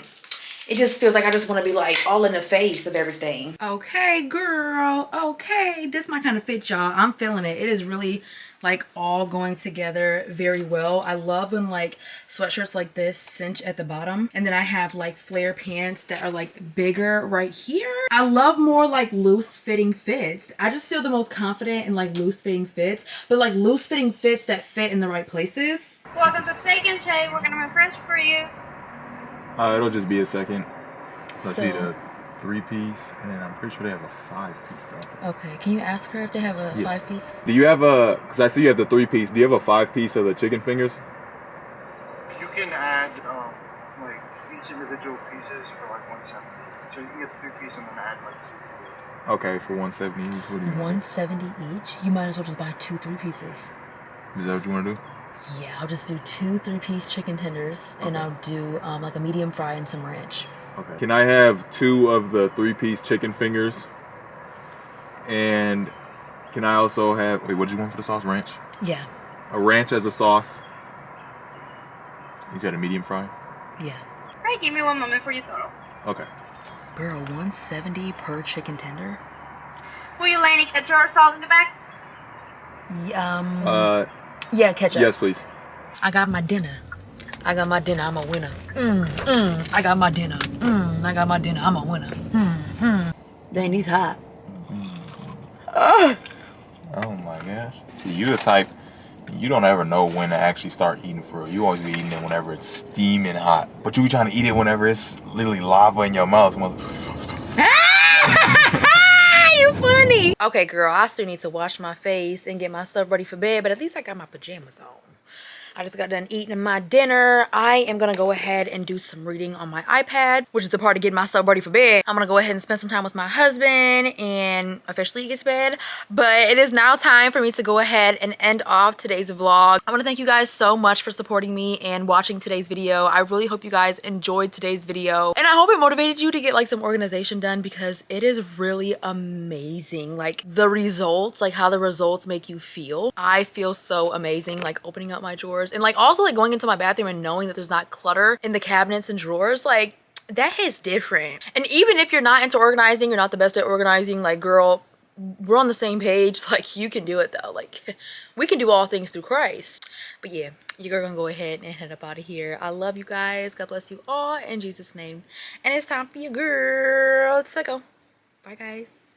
it just feels like I just want to be like all in the face of everything. Okay, girl. Okay, this my kind of fit, y'all. I'm feeling it. It is really like all going together very well. I love when like sweatshirts like this cinch at the bottom, and then I have like flare pants that are like bigger right here. I love more like loose fitting fits. I just feel the most confident in like loose fitting fits, but like loose fitting fits that fit in the right places. Welcome to Steak and Shake. We're gonna refresh for you. It'll just be a second. So I So- need a 3-piece, and then I'm pretty sure they have a 5-piece though. Okay, can you ask her if they have a 5-piece? Do you have because I see you have the 3-piece, do you have a 5-piece of the chicken fingers? You can add like each individual pieces for like 170. So you can get the 3-piece and then add like 2. Okay, for 170 each. What do you want? 170 each? You might as well just buy 2 3-pieces. Is that what you want to do? Yeah, I'll just do 2 3-piece chicken tenders, and Okay. I'll do like a medium fry and some ranch. Okay. Can I have 2 of the 3-piece chicken fingers? And can I also have, wait, what did you want for the sauce? Ranch? Yeah, A ranch as a sauce. You said a medium fry? yeah. Alright, give me one moment for your total. Okay. Girl, 170 per chicken tender? Will you lay any ketchup or salt in the back? Yeah, ketchup. Yes, please. I got my dinner. I'm a winner. I got my dinner. I'm a winner. Dang, these hot. Oh my gosh. See, you the type, you don't ever know when to actually start eating for real. You always be eating it whenever it's steaming hot. But you be trying to eat it whenever it's literally lava in your mouth. You funny. Okay, girl, I still need to wash my face and get my stuff ready for bed, but at least I got my pajamas on. I just got done eating my dinner. I am gonna go ahead and do some reading on my iPad, which is the part of getting myself ready for bed. I'm gonna go ahead and spend some time with my husband and officially get to bed. But it is now time for me to go ahead and end off today's vlog. I want to thank you guys so much for supporting me and watching today's video. I really hope you guys enjoyed today's video, and I hope it motivated you to get like some organization done, because it is really amazing. Like the results, like how the results make you feel. I feel so amazing like opening up my drawers, and like also like going into my bathroom and knowing that there's not clutter in the cabinets and drawers. Like that hits different. And even if you're not into organizing, you're not the best at organizing, like girl, we're on the same page. Like you can do it though. Like we can do all things through Christ. But yeah, you're gonna go ahead and head up out of here. I love you guys. God bless you all in Jesus' name. And it's time for your girl to go. Bye guys.